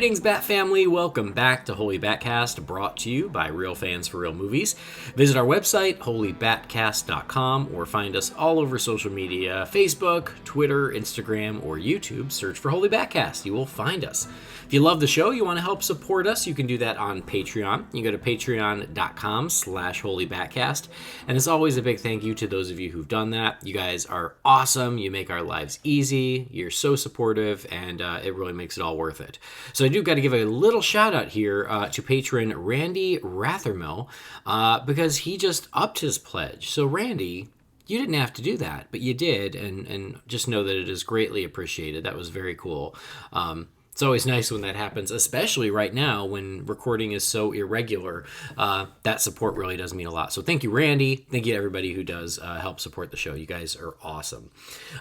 Greetings, Bat Family. Welcome back to Holy BatCast, brought to you by Real Fans for Real Movies. Visit our website, holybatcast.com, or find us all over social media, Facebook, Twitter, Instagram, or YouTube. Search for Holy BatCast. You will find us. If you love the show, you want to help support us, you can do that on Patreon. You go to patreon.com/holybatcast. And as always, a big thank you to those of you who've done that. You guys are awesome. You make our lives easy. You're so supportive, and it really makes it all worth it. So I do got to give a little shout out here to patron Randy Rathermill because he just upped his pledge. So Randy, you didn't have to do that, but you did, and just know that it is greatly appreciated. That was very cool. It's always nice when that happens, especially right now when recording is so irregular. That support really does mean a lot. So thank you, Randy. Thank you to everybody who does help support the show. You guys are awesome.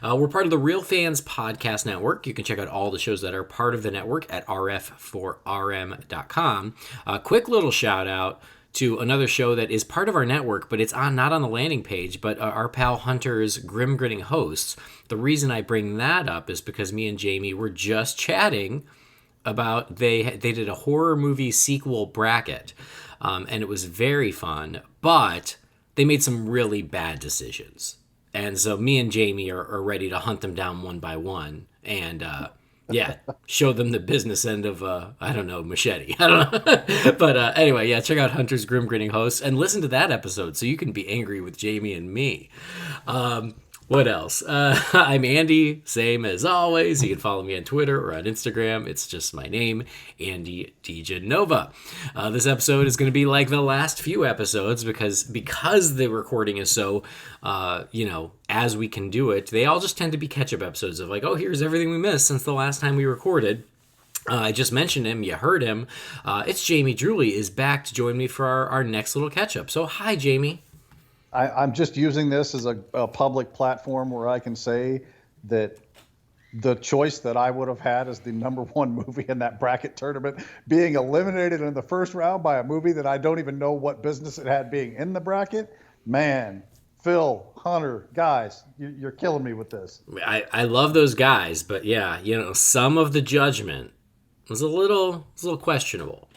We're part of the Real Fans Podcast Network. You can check out all the shows that are part of the network at rf4rm.com. Quick little shout out to another show that is part of our network, but it's not on the landing page, but our pal Hunter's Grim Grinning Hosts. The reason I bring that up is because me and Jamie were just chatting about they did a horror movie sequel bracket, and it was very fun, but they made some really bad decisions. And so me and Jamie are ready to hunt them down one by one and yeah, show them the business end of, machete. I don't know. But anyway, yeah, check out Hunter's Grim Grinning Hosts and listen to that episode so you can be angry with Jamie and me. What else? I'm Andy, same as always. You can follow me on Twitter or on Instagram. It's just my name, Andy DeGenova. This episode is going to be like the last few episodes because the recording is so, as we can do it, they all just tend to be catch-up episodes of like, oh, here's everything we missed since the last time we recorded. I just mentioned him. You heard him. It's Jamie Drewley is back to join me for our next little catch-up. So, hi, Jamie. I'm just using this as a public platform where I can say that the choice that I would have had as the number one movie in that bracket tournament being eliminated in the first round by a movie that I don't even know what business it had being in the bracket. Man, Phil, Hunter, guys, you're killing me with this. I love those guys, but yeah, some of the judgment was a little questionable.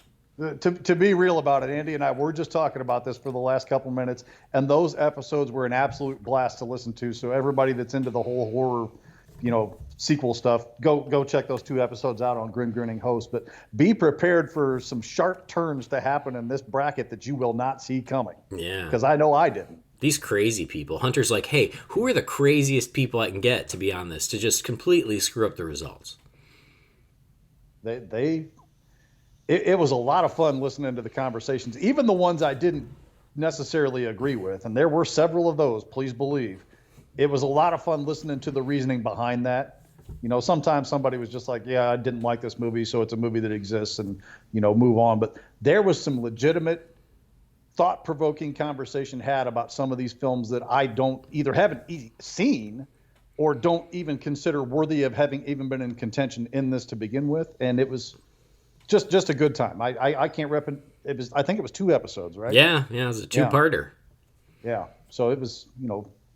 To be real about it, Andy and I were just talking about this for the last couple minutes, and those episodes were an absolute blast to listen to. So everybody that's into the whole horror, sequel stuff, go check those 2 episodes out on Grim Grinning Host. But be prepared for some sharp turns to happen in this bracket that you will not see coming. Yeah. Because I know I didn't. These crazy people. Hunter's like, hey, who are the craziest people I can get to be on this to just completely screw up the results? It was a lot of fun listening to the conversations, even the ones I didn't necessarily agree with. And there were several of those, please believe. It was a lot of fun listening to the reasoning behind that. Sometimes somebody was just like, yeah, I didn't like this movie, so it's a movie that exists and, move on. But there was some legitimate, thought-provoking conversation had about some of these films that I haven't seen or don't even consider worthy of having even been in contention in this to begin with. And it was just a good time. I can't rep it. I think it was 2 episodes, right? Yeah, it was a 2-parter. Yeah. So it was,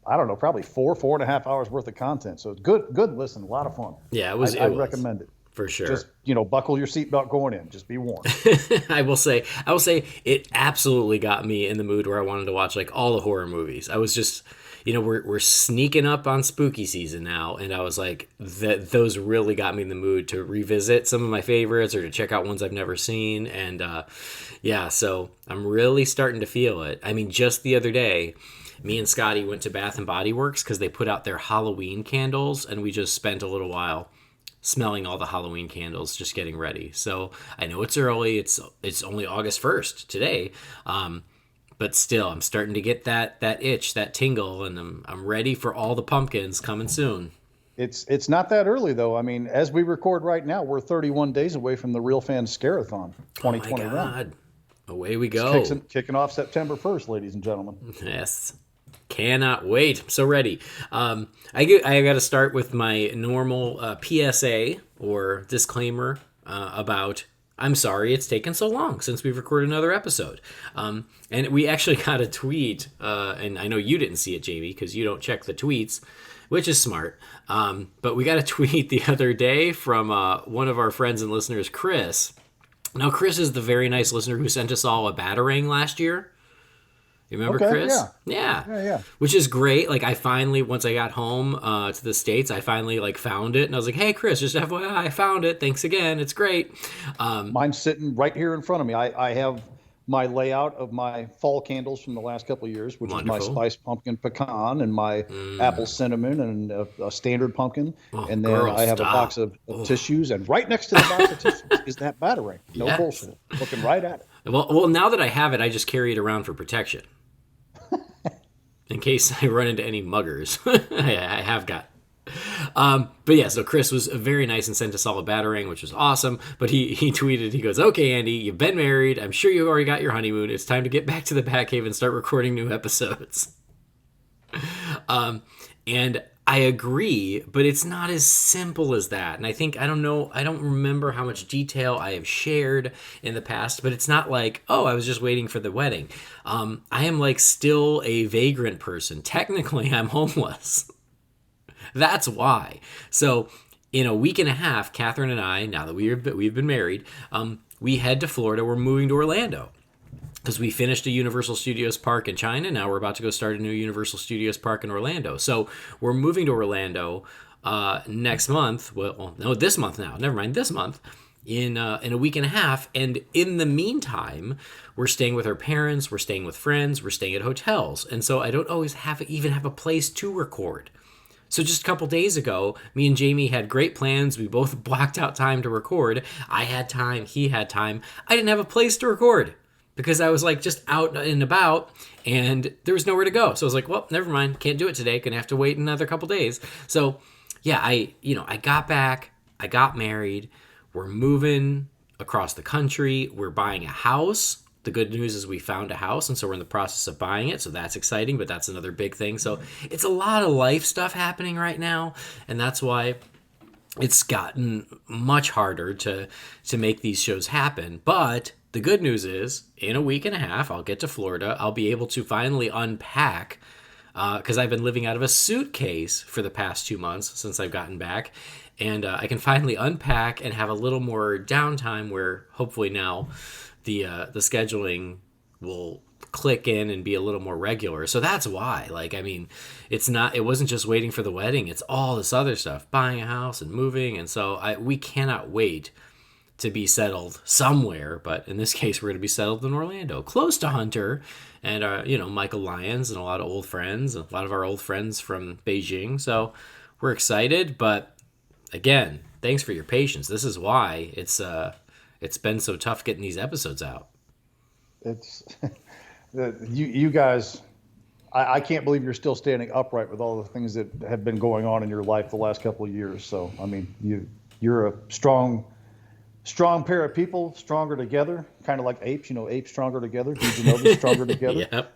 I don't know, probably 4.5 hours worth of content. So it's good listen, a lot of fun. Yeah, it was. I'd recommend it. For sure. Just, buckle your seatbelt going in. Just be warned. I will say it absolutely got me in the mood where I wanted to watch like all the horror movies. I was just, we're sneaking up on spooky season now, and I was like, those really got me in the mood to revisit some of my favorites or to check out ones I've never seen. And so I'm really starting to feel it. I mean, just the other day, me and Scotty went to Bath and Body Works because they put out their Halloween candles, and we just spent a little while smelling all the Halloween candles, just getting ready. So I know it's early. It's only August 1st today. But still, I'm starting to get that itch, that tingle, and I'm ready for all the pumpkins coming soon. It's not that early, though. I mean, as we record right now, we're 31 days away from the Real Fans Scare-a-thon 2021. Oh, my God. Away we go. Kicking off September 1st, ladies and gentlemen. Yes. Cannot wait. I'm so ready. I got to start with my normal PSA or disclaimer about I'm sorry it's taken so long since we've recorded another episode. And we actually got a tweet, and I know you didn't see it, JB, because you don't check the tweets, which is smart. But we got a tweet the other day from one of our friends and listeners, Chris. Now, Chris is the very nice listener who sent us all a Batarang last year. You remember Chris? Yeah. Which is great. Like, I finally, once I got home to the States, I finally, like, found it. And I was like, hey, Chris, just FYI, I found it. Thanks again. It's great. Mine's sitting right here in front of me. I have my layout of my fall candles from the last couple of years, which Wonderful. is my spiced pumpkin pecan and my apple cinnamon and a standard pumpkin. And then I have a box of tissues. And right next to the box of tissues is that Batarang. No bullshit. Looking right at it. Well, now that I have it, I just carry it around for protection. In case I run into any muggers. I have got. But yeah, so Chris was very nice and sent us all a Batarang, which was awesome. But he tweeted, he goes, okay, Andy, you've been married. I'm sure you already got your honeymoon. It's time to get back to the Batcave and start recording new episodes. And I agree, but it's not as simple as that. And I don't remember how much detail I have shared in the past, but it's not like, oh, I was just waiting for the wedding. I am like still a vagrant person. Technically, I'm homeless. That's why. So in a week and a half, Catherine and I, now that we've been married, we head to Florida. We're moving to Orlando. Because we finished a Universal Studios park in China. Now we're about to go start a new Universal Studios park in Orlando. So we're moving to Orlando next month. Well, no, this month now. Never mind, this month. In a week and a half. And in the meantime, we're staying with our parents. We're staying with friends. We're staying at hotels. And so I don't always even have a place to record. So just a couple days ago, me and Jamie had great plans. We both blocked out time to record. I had time. He had time. I didn't have a place to record. Because I was like just out and about and there was nowhere to go. So I was like, well, never mind. Can't do it today. Gonna have to wait another couple days. So yeah, I got back. I got married. We're moving across the country. We're buying a house. The good news is we found a house. And so we're in the process of buying it. So that's exciting, but that's another big thing. So it's a lot of life stuff happening right now. And that's why it's gotten much harder to make these shows happen. But the good news is, in a week and a half, I'll get to Florida. I'll be able to finally unpack, because I've been living out of a suitcase for the past 2 months since I've gotten back. And I can finally unpack and have a little more downtime where hopefully now the scheduling will click in and be a little more regular. So that's why. Like, I mean, it wasn't just waiting for the wedding. It's all this other stuff, buying a house and moving. And so we cannot wait to be settled somewhere, but in this case, we're going to be settled in Orlando, close to Hunter and, Michael Lyons and a lot of old friends, a lot of our old friends from Beijing. So we're excited, but again, thanks for your patience. This is why it's been so tough getting these episodes out. It's you guys, I can't believe you're still standing upright with all the things that have been going on in your life the last couple of years. So, I mean, you're a strong pair of people, stronger together, kind of like apes. Apes stronger together. Did you know they're stronger together? Yep.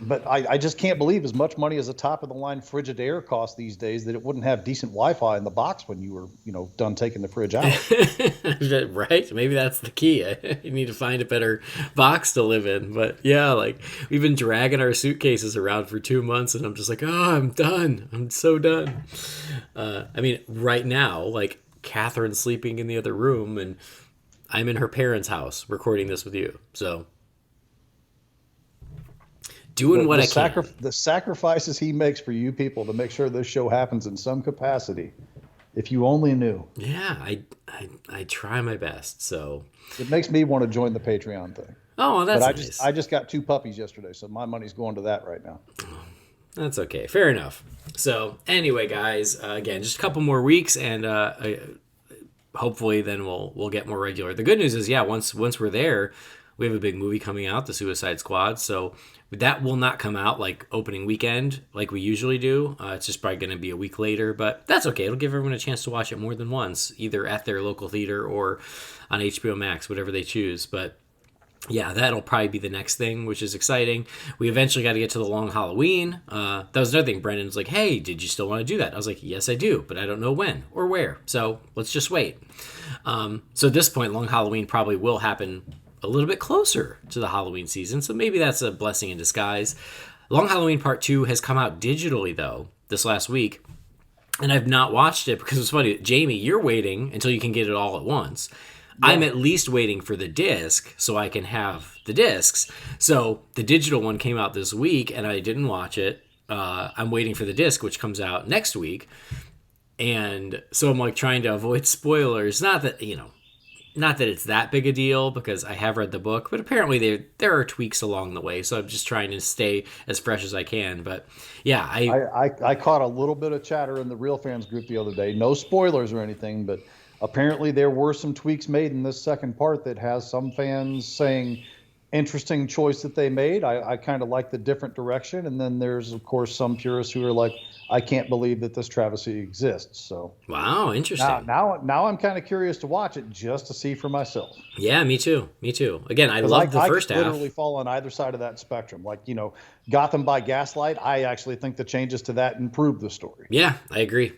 But I just can't believe as much money as a top-of-the-line Frigidaire costs these days that it wouldn't have decent Wi-Fi in the box when you were, done taking the fridge out. Right? Maybe that's the key. You need to find a better box to live in. But yeah, like we've been dragging our suitcases around for 2 months, and I'm just like, oh, I'm done. I'm so done. I mean, right now, like, Catherine's sleeping in the other room and I'm in her parents' house recording this with you. So doing what I can. The sacrifices he makes for you people to make sure this show happens in some capacity. If you only knew. Yeah, I try my best. So it makes me want to join the Patreon thing. Oh, well, that's nice. I just got 2 puppies yesterday, so my money's going to that right now. That's okay. Fair enough. So anyway, guys, again, just a couple more weeks, and hopefully then we'll get more regular. The good news is, yeah, once we're there, we have a big movie coming out, The Suicide Squad. So that will not come out like opening weekend like we usually do. It's just probably going to be a week later, but that's okay. It'll give everyone a chance to watch it more than once, either at their local theater or on HBO Max, whatever they choose. But yeah, that'll probably be the next thing, which is exciting. We eventually got to get to the long Halloween. That was another thing. Brendan's like, hey, did you still want to do that? I was like, yes, I do, but I don't know when or where. So let's just wait. So at this point, Long Halloween probably will happen a little bit closer to the Halloween season. So maybe that's a blessing in disguise. Long Halloween Part 2 has come out digitally, though, this last week. And I've not watched it because it's funny. Jamie, you're waiting until you can get it all at once. Yeah. I'm at least waiting for the disc so I can have the discs. So the digital one came out this week and I didn't watch it. I'm waiting for the disc, which comes out next week. And so I'm like trying to avoid spoilers. Not that it's that big a deal because I have read the book, but apparently there are tweaks along the way. So I'm just trying to stay as fresh as I can. But yeah, I caught a little bit of chatter in the Real Fans group the other day. No spoilers or anything, but apparently there were some tweaks made in this second part that has some fans saying interesting choice that they made. I kind of like the different direction. And then there's, of course, some purists who are like, I can't believe that this travesty exists. So wow, interesting. Now I'm kind of curious to watch it just to see for myself. Yeah, me too. Again, I love the first half. I literally fall on either side of that spectrum. Like, Gotham by Gaslight, I actually think the changes to that improve the story. Yeah, I agree.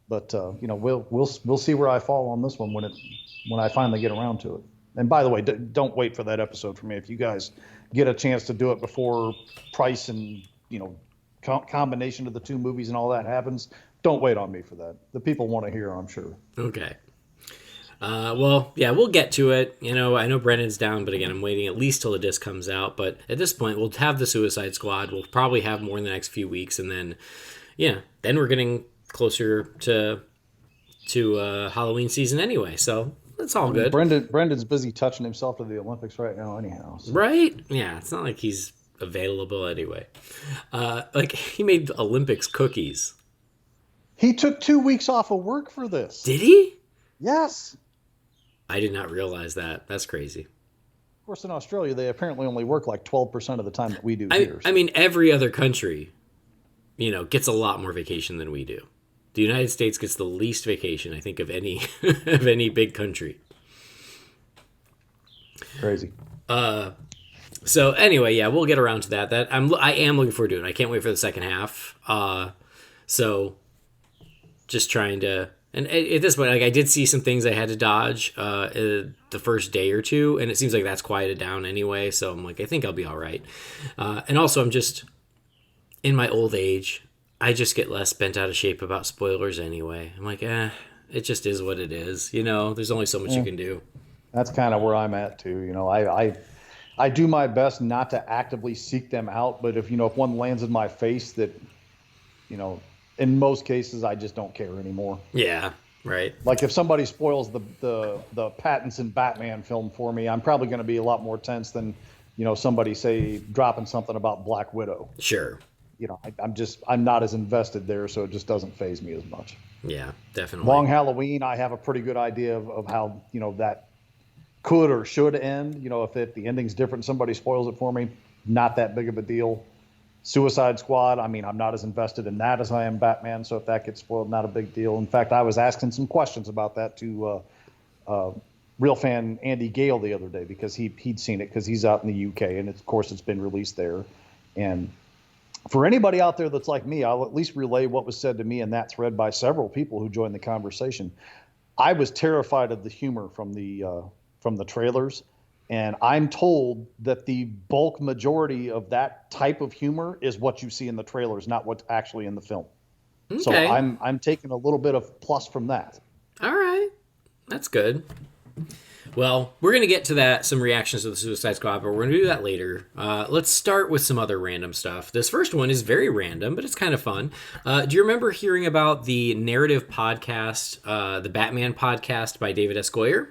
But we'll see where I fall on this one when I finally get around to it. And by the way, don't wait for that episode for me. If you guys get a chance to do it before price and combination of the two movies and all that happens, don't wait on me for that. The people want to hear, I'm sure. Okay. Well, yeah, we'll get to it. I know Brennan's down, but again, I'm waiting at least till the disc comes out. But at this point, we'll have the Suicide Squad. We'll probably have more in the next few weeks, and then, then we're getting closer to Halloween season anyway. So it's all good. Brendan's busy touching himself to the Olympics right now, anyhow. So. Right? Yeah, it's not like he's available anyway. He made Olympics cookies. He took 2 weeks off of work for this. Did he? Yes. I did not realize that. That's crazy. Of course, in Australia, they apparently only work like 12% of the time that we do here. So. I mean, every other country, gets a lot more vacation than we do. The United States gets the least vacation, I think, of any of any big country. Crazy. So anyway, yeah, we'll get around to that. I am looking forward to it. I can't wait for the second half. So just trying to, and at this point, I did see some things I had to dodge the first day or two, and it seems like that's quieted down anyway. So I'm like, I think I'll be all right. And also, I'm just in my old age. I just get less bent out of shape about spoilers anyway. I'm like, it just is what it is. There's only so much you can do. That's kind of where I'm at too. I do my best not to actively seek them out, but if one lands in my face that, in most cases I just don't care anymore. Yeah, right. Like if somebody spoils the Pattinson Batman film for me, I'm probably going to be a lot more tense than, somebody say dropping something about Black Widow. Sure. I'm not as invested there, so it just doesn't faze me as much. Yeah, definitely. Long Halloween, I have a pretty good idea of how, that could or should end. If the ending's different, somebody spoils it for me, not that big of a deal. Suicide Squad, I mean, I'm not as invested in that as I am Batman, so if that gets spoiled, not a big deal. In fact, I was asking some questions about that to real fan Andy Gale the other day because he'd seen it because he's out in the UK, and of course it's been released there. And for anybody out there that's like me, I'll at least relay what was said to me in that thread by several people who joined the conversation. I was terrified of the humor from the trailers, and I'm told that the bulk majority of that type of humor is what you see in the trailers, not what's actually in the film. Okay. So I'm taking a little bit of plus from that. All right, that's good. Well, we're going to get to some reactions to the Suicide Squad, but we're going to do that later. Let's start with some other random stuff. This first one is very random, but it's kind of fun. Do you remember hearing about the narrative podcast, the Batman podcast by David S. Goyer?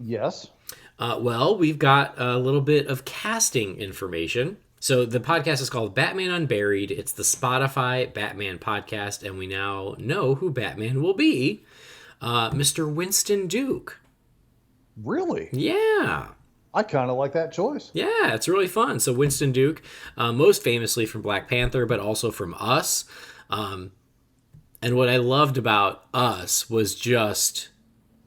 Yes. Well, we've got a little bit of casting information. So the podcast is called Batman Unburied. It's the Spotify Batman podcast, and we now know who Batman will be. Mr. Winston Duke. Really? Yeah. I kind of like that choice. Yeah, it's really fun. So Winston Duke, most famously from Black Panther, but also from Us. And what I loved about Us was just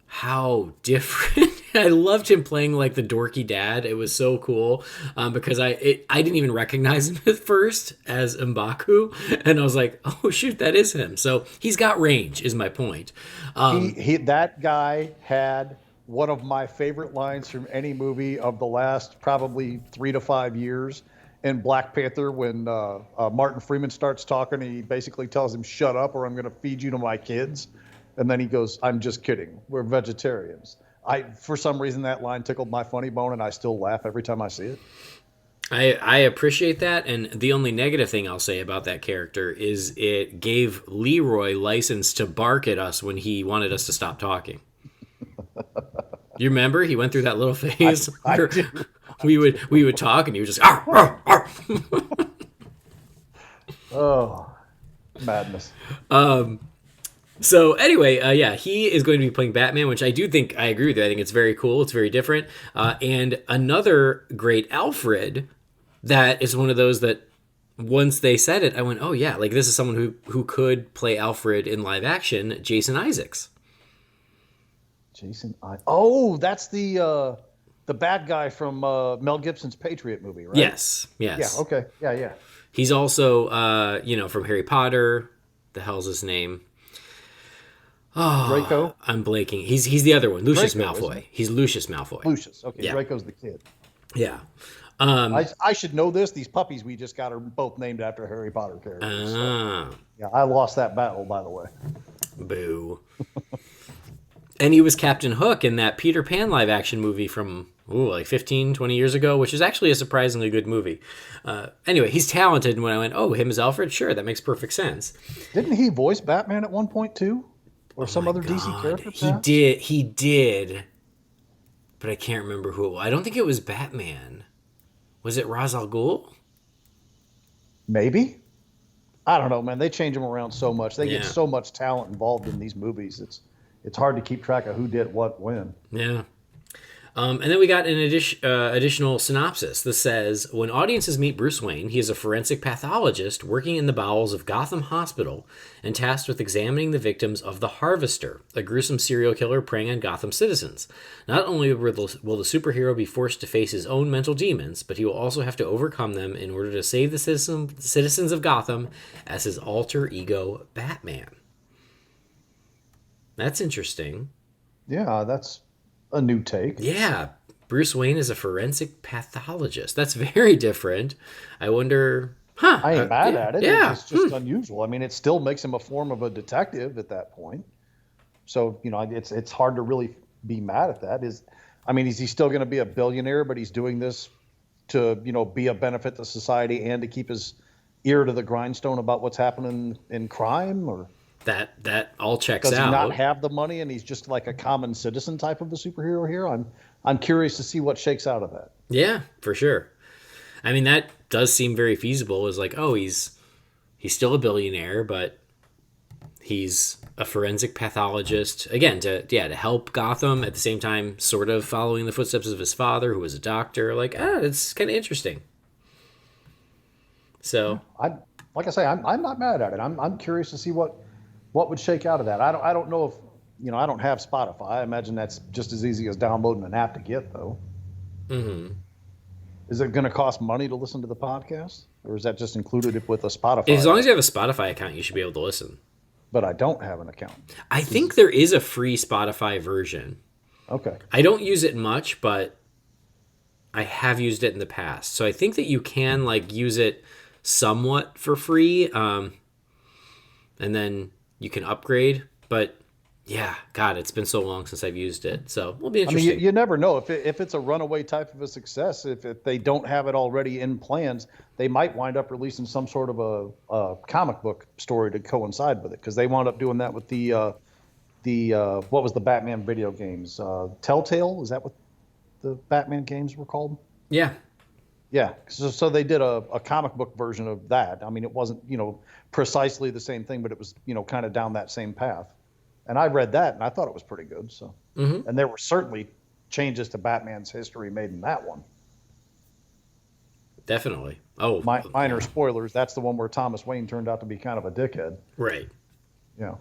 how different I loved him playing like the dorky dad. It was so cool because I didn't even recognize him at first as M'Baku, and I was like, oh shoot, that is him. So he's got range, is my point. That guy had one of my favorite lines from any movie of the last probably 3 to 5 years in Black Panther when Martin Freeman starts talking and he basically tells him, shut up or I'm going to feed you to my kids. And then he goes, I'm just kidding. We're vegetarians. For some reason, that line tickled my funny bone and I still laugh every time I see it. I appreciate that, and the only negative thing I'll say about that character is it gave Leroy license to bark at us when he wanted us to stop talking. You remember? He went through that little phase where we would talk and he would just arr, arr, arr. Oh, madness. So anyway, yeah, he is going to be playing Batman, which I agree with you. I think it's very cool. It's very different. And another great Alfred that is one of those that once they said it, I went, oh yeah, like this is someone who could play Alfred in live action, Jason Isaacs. Oh, that's the bad guy from Mel Gibson's Patriot movie, right? Yes. Yeah, okay. Yeah. He's also, from Harry Potter. The hell's his name? Oh, Draco? I'm blanking. He's the other one, Lucius Draco, Malfoy. He's Lucius Malfoy. Lucius, okay. Yeah. Draco's the kid. Yeah. I should know this. These puppies we just got are both named after Harry Potter characters. So, yeah, I lost that battle, by the way. Boo. And he was Captain Hook in that Peter Pan live action movie from like 15, 20 years ago, which is actually a surprisingly good movie. Anyway, he's talented. And when I went, oh, him as Alfred? Sure, that makes perfect sense. Didn't he voice Batman at one point too? Or some other DC character? Perhaps? He did. But I can't remember who it was. I don't think it was Batman. Was it Ra's al Ghul? Maybe. I don't know, man. They change them around so much. They get Yeah. so much talent involved in these movies. It's hard to keep track of who did what when. Yeah. And then we got an additional synopsis. This says, when audiences meet Bruce Wayne, he is a forensic pathologist working in the bowels of Gotham Hospital and tasked with examining the victims of the Harvester, a gruesome serial killer preying on Gotham citizens. Not only will the superhero be forced to face his own mental demons, but he will also have to overcome them in order to save the citizens of Gotham as his alter ego Batman. That's interesting. Yeah, that's a new take. Yeah, Bruce Wayne is a forensic pathologist. That's very different. I wonder... I ain't mad at it. Yeah. It's just unusual. I mean, it still makes him a form of a detective at that point. So, it's hard to really be mad at that. Is he still going to be a billionaire, but he's doing this to, be a benefit to society and to keep his ear to the grindstone about what's happening in crime? Or that all checks out. Does he not have the money and he's just like a common citizen type of a superhero here? I'm curious to see what shakes out of that. Yeah, for sure. I mean, that does seem very feasible. Is like, oh, he's still a billionaire, but he's a forensic pathologist again to help Gotham at the same time, sort of following the footsteps of his father, who was a doctor. Like, it's kind of interesting. So, like I say, I'm not mad at it. I'm curious to see what would shake out of that. I don't know if I don't have Spotify. I imagine that's just as easy as downloading an app to get, though. Mm-hmm. Is it going to cost money to listen to the podcast, or is that just included with a Spotify? As long as you have a Spotify account, you should be able to listen. But I don't have an account. I think there is a free Spotify version. Okay. I don't use it much, but I have used it in the past. So I think that you can use it somewhat for free, and then you can upgrade. But yeah, God, it's been so long since I've used it. So we'll be interesting. You never know if it's a runaway type of a success. If they don't have it already in plans, they might wind up releasing some sort of a comic book story to coincide with it, because they wound up doing that with the what was the Batman video games? Telltale, is that what the Batman games were called? Yeah. Yeah, so they did a comic book version of that. I mean, it wasn't precisely the same thing, but it was kind of down that same path. And I read that, and I thought it was pretty good. So, And there were certainly changes to Batman's history made in that one. Definitely. Oh, minor spoilers. That's the one where Thomas Wayne turned out to be kind of a dickhead. Right. Yeah.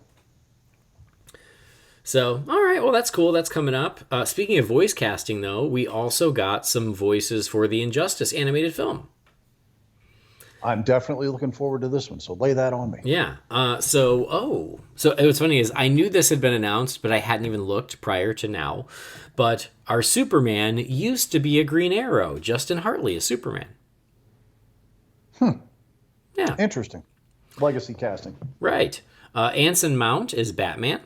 So, all right, well, that's cool. That's coming up. Speaking of voice casting, though, we also got some voices for the Injustice animated film. I'm definitely looking forward to this one, so lay that on me. Yeah. So what's funny is I knew this had been announced, but I hadn't even looked prior to now. But our Superman used to be a Green Arrow. Justin Hartley is Superman. Yeah. Interesting. Legacy casting. Right. Anson Mount is Batman.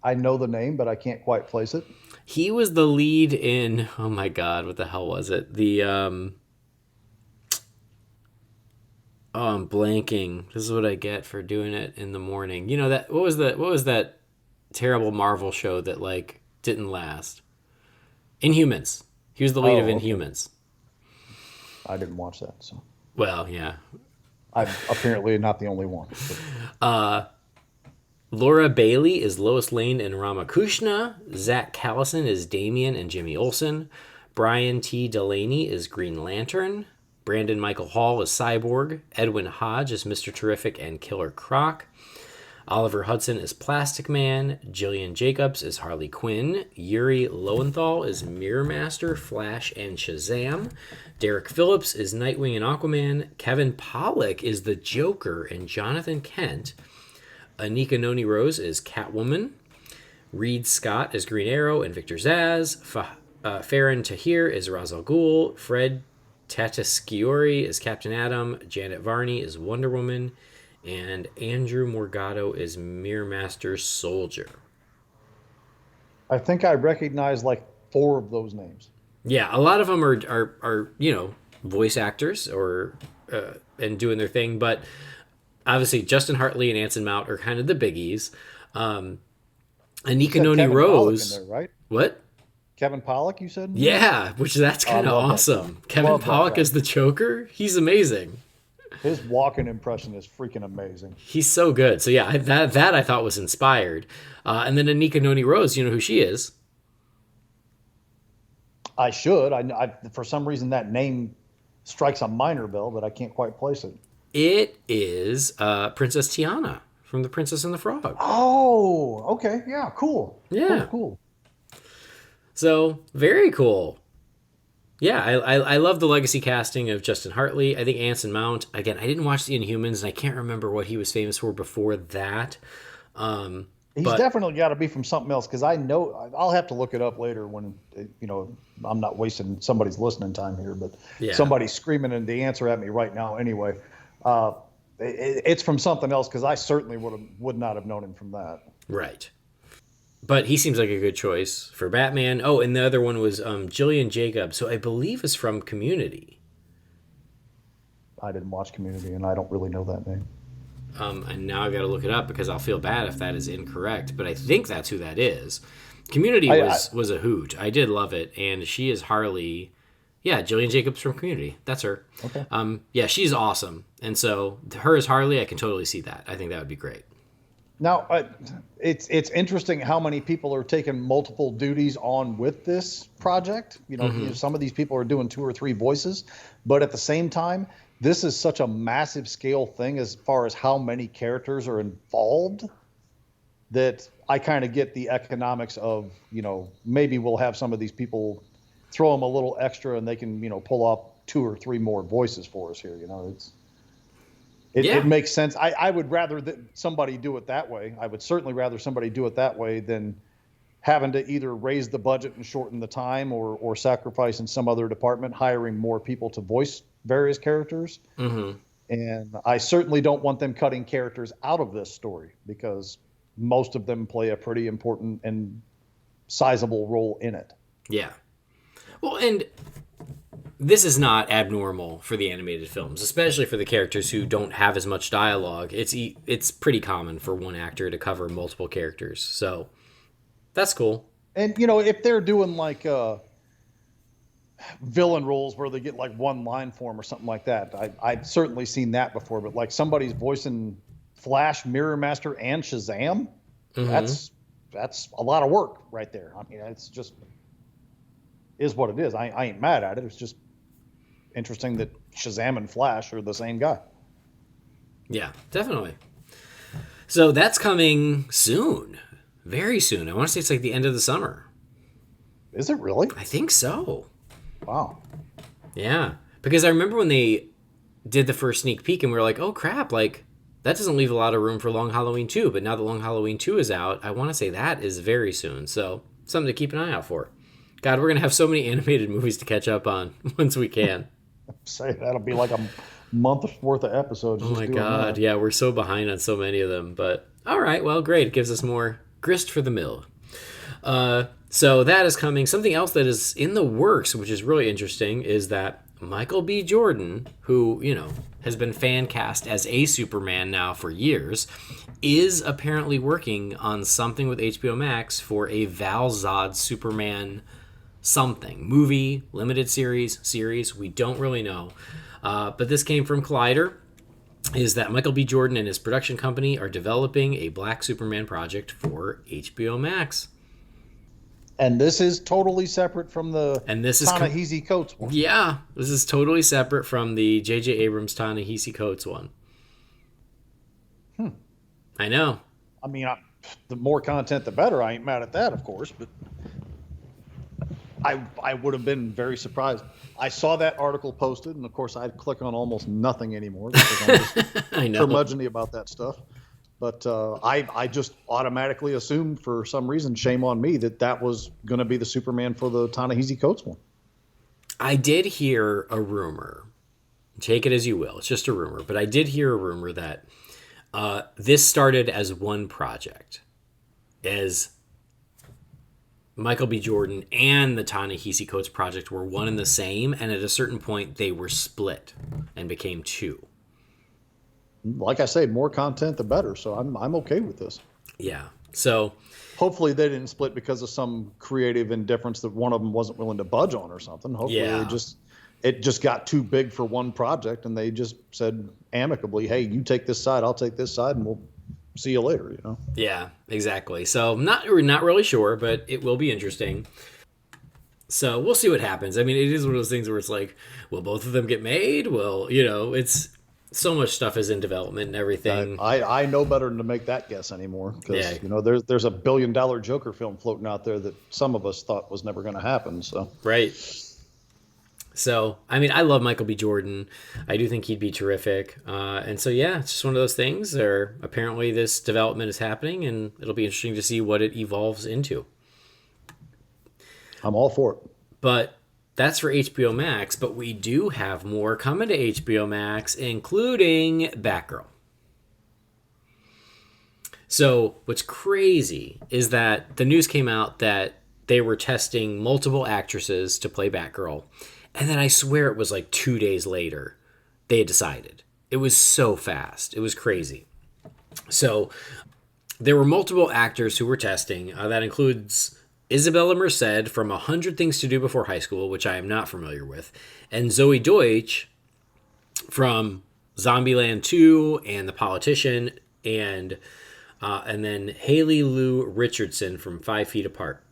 I know the name, but I can't quite place it. He was the lead in, oh my God, what the hell was it? I'm blanking. This is what I get for doing it in the morning. You know that what was that terrible Marvel show that like didn't last? Inhumans. He was the lead of Inhumans. I didn't watch that, so. Well, yeah. I'm apparently not the only one. Laura Bailey is Lois Lane and Ramakrishna. Zach Callison is Damian and Jimmy Olsen. Brian T. Delaney is Green Lantern. Brandon Michael Hall is Cyborg. Edwin Hodge is Mr. Terrific and Killer Croc. Oliver Hudson is Plastic Man. Jillian Jacobs is Harley Quinn. Yuri Lowenthal is Mirror Master, Flash, and Shazam. Derek Phillips is Nightwing and Aquaman. Kevin Pollak is the Joker and Jonathan Kent. Anika Noni Rose is Catwoman. Reed Scott is Green Arrow and Victor Zsasz. Farron Tahir is Ra's al Ghul. Fred Tatasciore is Captain Atom. Janet Varney is Wonder Woman. And Andrew Morgado is Mirror Master Soldier. I think I recognize like 4 of those names. Yeah, a lot of them are voice actors or and doing their thing, but obviously Justin Hartley and Anson Mount are kind of the biggies. Anika Noni Rose, in there, right? What? Kevin Pollak, you said? Yeah, which that's kind of awesome. Kevin Pollak as the Joker, he's amazing. His walking impression is freaking amazing. He's so good. So yeah, that I thought was inspired. And then Anika Noni Rose, you know who she is? I should. I for some reason that name strikes a minor bell, but I can't quite place it. It is Princess Tiana from The Princess and the Frog. Oh, okay. Yeah, cool. Yeah. Cool. So, very cool. Yeah, I love the legacy casting of Justin Hartley. I think Anson Mount, again, I didn't watch The Inhumans, and I can't remember what he was famous for before that. He's definitely got to be from something else, because I know I'll have to look it up later when, I'm not wasting somebody's listening time here, but somebody's screaming in the answer at me right now anyway. It's from something else, because I certainly would not have known him from that. Right. But he seems like a good choice for Batman. Oh, and the other one was Jillian Jacobs, so I believe is from Community. I didn't watch Community, and I don't really know that name. And now I've got to look it up because I'll feel bad if that is incorrect. But I think that's who that is. Community was a hoot. I did love it, and she is Harley. Yeah, Jillian Jacobs from Community. That's her. Okay. Yeah, she's awesome, and so her as Harley, I can totally see that. I think that would be great. Now, it's interesting how many people are taking multiple duties on with this project. Some of these people are doing 2 or 3 voices, but at the same time, this is such a massive scale thing as far as how many characters are involved that I kind of get the economics of, maybe we'll have some of these people throw them a little extra and they can, pull off 2 or 3 more voices for us here. It makes sense. I would rather that somebody do it that way. I would certainly rather somebody do it that way than having to either raise the budget and shorten the time or sacrifice in some other department, hiring more people to voice various characters. Mm-hmm. And I certainly don't want them cutting characters out of this story because most of them play a pretty important and sizable role in it. Yeah. Well, and this is not abnormal for the animated films, especially for the characters who don't have as much dialogue. It's pretty common for one actor to cover multiple characters, so that's cool. And if they're doing like villain roles where they get like one line for them or something like that, I've certainly seen that before. But like somebody's voicing Flash, Mirror Master, and Shazam, that's a lot of work right there. I mean, it's just is what it is. I ain't mad at it. It's just interesting that Shazam and Flash are the same guy. Yeah, definitely. So that's coming soon. Very soon. I want to say it's like the end of the summer. Is it really? I think so. Wow. Yeah. Because I remember when they did the first sneak peek and we were like, oh crap, like that doesn't leave a lot of room for Long Halloween 2. But now that Long Halloween 2 is out, I want to say that is very soon. So something to keep an eye out for. God, we're going to have so many animated movies to catch up on once we can. Say that'll be like a month worth of episodes. Oh my God. Yeah, we're so behind on so many of them. But all right, well, great. It gives us more grist for the mill. So that is coming. Something else that is in the works, which is really interesting, is that Michael B. Jordan, who, has been fan cast as a Superman now for years, is apparently working on something with HBO Max for a Val Zod Superman something. Movie, limited series, we don't really know. But this came from Collider, is that Michael B. Jordan and his production company are developing a Black Superman project for HBO Max. And this is totally separate from the Ta-Nehisi Coates one. Yeah, this is totally separate from the J.J. Abrams Ta-Nehisi Coates one. I know. I mean, the more content, the better. I ain't mad at that, of course, but I would have been very surprised. I saw that article posted, and of course, I'd click on almost nothing anymore because I'm just I know. curmudgeon-y about that stuff. But I just automatically assumed, for some reason, shame on me, that was going to be the Superman for the Ta-Nehisi Coates one. I did hear a rumor. Take it as you will. It's just a rumor. But I did hear a rumor that this started as one project, as Michael B. Jordan and the Ta-Nehisi Coates project were one and the same, and at a certain point they were split and became two. Like I say, more content, the better. So I'm okay with this. Yeah. So hopefully they didn't split because of some creative indifference that one of them wasn't willing to budge on or something. Hopefully it just got too big for one project, and they just said amicably, hey, you take this side, I'll take this side, and we'll see you later, Yeah, exactly. So we're not really sure, but it will be interesting. So we'll see what happens. I mean, it is one of those things where it's like, will both of them get made? Well, it's so much stuff is in development and everything. I know better than to make that guess anymore because there's a $1 billion Joker film floating out there that some of us thought was never going to happen. So right. So I mean, I love Michael B. Jordan. I do think he'd be terrific. And so yeah, it's just one of those things. Or apparently this development is happening, and it'll be interesting to see what it evolves into. I'm all for it. But that's for HBO Max, but we do have more coming to HBO Max, including Batgirl. So what's crazy is that the news came out that they were testing multiple actresses to play Batgirl, and then I swear it was like 2 days later they had decided. It was so fast. It was crazy. So there were multiple actors who were testing. That includes Isabella Merced from 100 Things to Do Before High School, which I am not familiar with, and Zoe Deutsch from Zombieland 2 and The Politician, and then Haley Lou Richardson from 5 Feet Apart.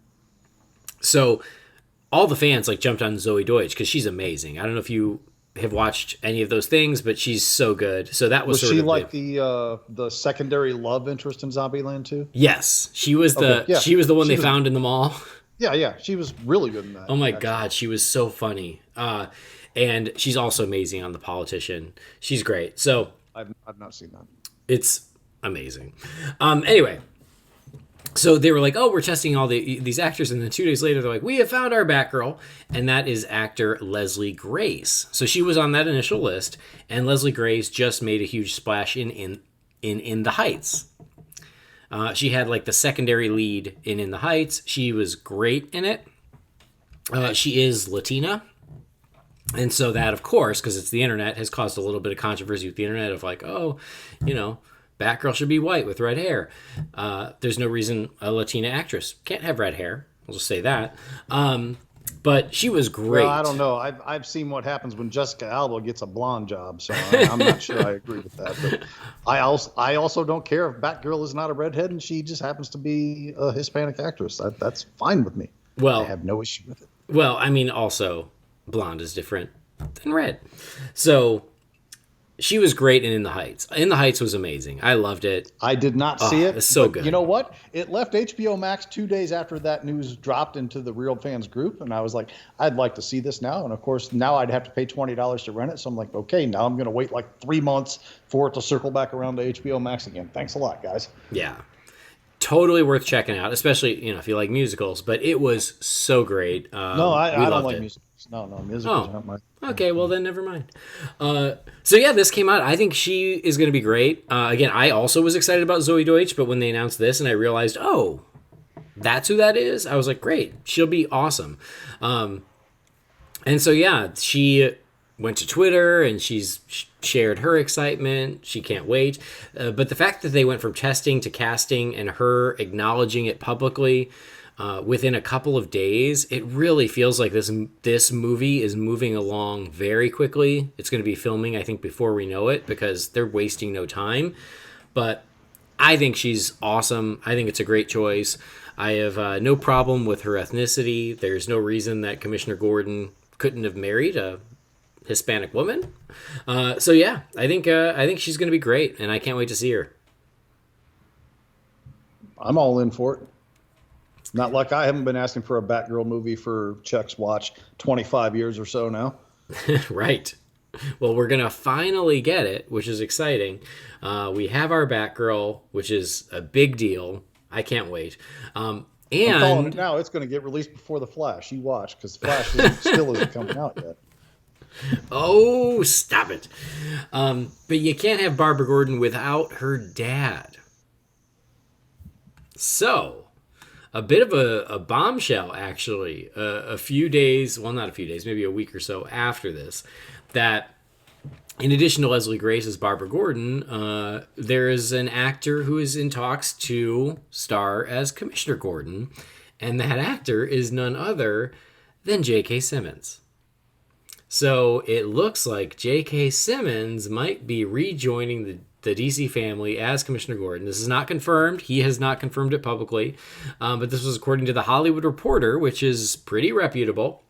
So all the fans jumped on Zoe Deutsch because she's amazing. I don't know if you have watched any of those things, but she's so good. So that was she like the secondary love interest in Zombieland 2? Yes, she was she was the one they found in the mall. Yeah, she was really good in that. Oh my God, she was so funny. And she's also amazing on The Politician. She's great. So I've not seen that. It's amazing. Anyway, so they were like, oh, we're testing all these actors. And then 2 days later, they're like, we have found our Batgirl. And that is actor Leslie Grace. So she was on that initial list. And Leslie Grace just made a huge splash in The Heights. She had the secondary lead in The Heights. She was great in it. She is Latina. And so that, of course, because it's the internet, has caused a little bit of controversy with the internet of Batgirl should be white with red hair. There's no reason a Latina actress can't have red hair. I'll just say that. But she was great. Well, I don't know. I've seen what happens when Jessica Alba gets a blonde job, so I'm not sure I agree with that. But I also don't care if Batgirl is not a redhead and she just happens to be a Hispanic actress. That's fine with me. Well, I have no issue with it. Well, I mean, also blonde is different than red. So She was great in the Heights. In the Heights was amazing. I loved it. I did not see it. It's so good. You know what? It left HBO Max 2 days after that news dropped into the Real Fans group, and I was like, I'd like to see this now. And of course, now I'd have to pay $20 to rent it. So I'm like, okay, now I'm going to wait like 3 months for it to circle back around to HBO Max again. Thanks a lot, guys. Yeah. Totally worth checking out, especially, if you like musicals. But it was so great. No, I don't like musicals. No, musicals aren't my... Okay, well then never mind. So yeah, this came out. I think she is going to be great. Again, I also was excited about Zoe Deutsch, but when they announced this and I realized, oh, that's who that is, I was like, great, she'll be awesome. And so yeah, she went to Twitter and she's shared her excitement. She can't wait. But the fact that they went from testing to casting and her acknowledging it publicly within a couple of days, it really feels like this movie is moving along very quickly. It's going to be filming, I think, before we know it because they're wasting no time. But I think she's awesome. I think it's a great choice. I have no problem with her ethnicity. There's no reason that Commissioner Gordon couldn't have married a Hispanic woman. So yeah, I think she's going to be great, and I can't wait to see her. I'm all in for it. Not like I haven't been asking for a Batgirl movie for Chuck's watch 25 years or so now. Right. Well, we're going to finally get it, which is exciting. We have our Batgirl, which is a big deal. I can't wait. And I'm calling it now. It's going to get released before The Flash. You watch, because Flash still isn't coming out yet. Oh, stop it. But you can't have Barbara Gordon without her dad. So, a bit of a bombshell, actually, a few days, well, not a few days, maybe a week or so after this, that in addition to Leslie Grace as Barbara Gordon, there is an actor who is in talks to star as Commissioner Gordon, and that actor is none other than JK Simmons. So it looks like JK Simmons might be rejoining the DC family as Commissioner Gordon. This is not confirmed. He has not confirmed it publicly. But this was according to The Hollywood Reporter, which is pretty reputable.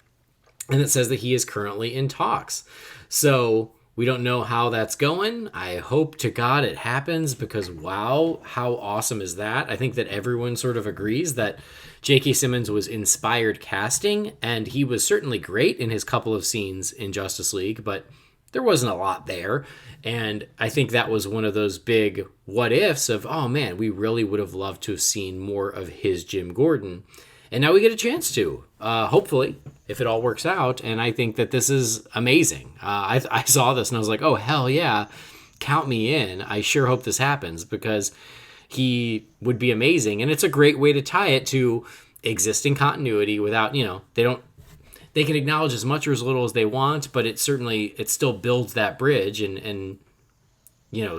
And it says that he is currently in talks. So we don't know how that's going. I hope to God it happens because, wow, how awesome is that? I think that everyone sort of agrees that J.K. Simmons was inspired casting, and he was certainly great in his couple of scenes in Justice League, but there wasn't a lot there. And I think that was one of those big what ifs of, oh man, we really would have loved to have seen more of his Jim Gordon. And now we get a chance to, hopefully, if it all works out. And I think that this is amazing. I saw this and I was like, oh, hell yeah, count me in. I sure hope this happens because he would be amazing. And it's a great way to tie it to existing continuity without, they can acknowledge as much or as little as they want, but it still builds that bridge and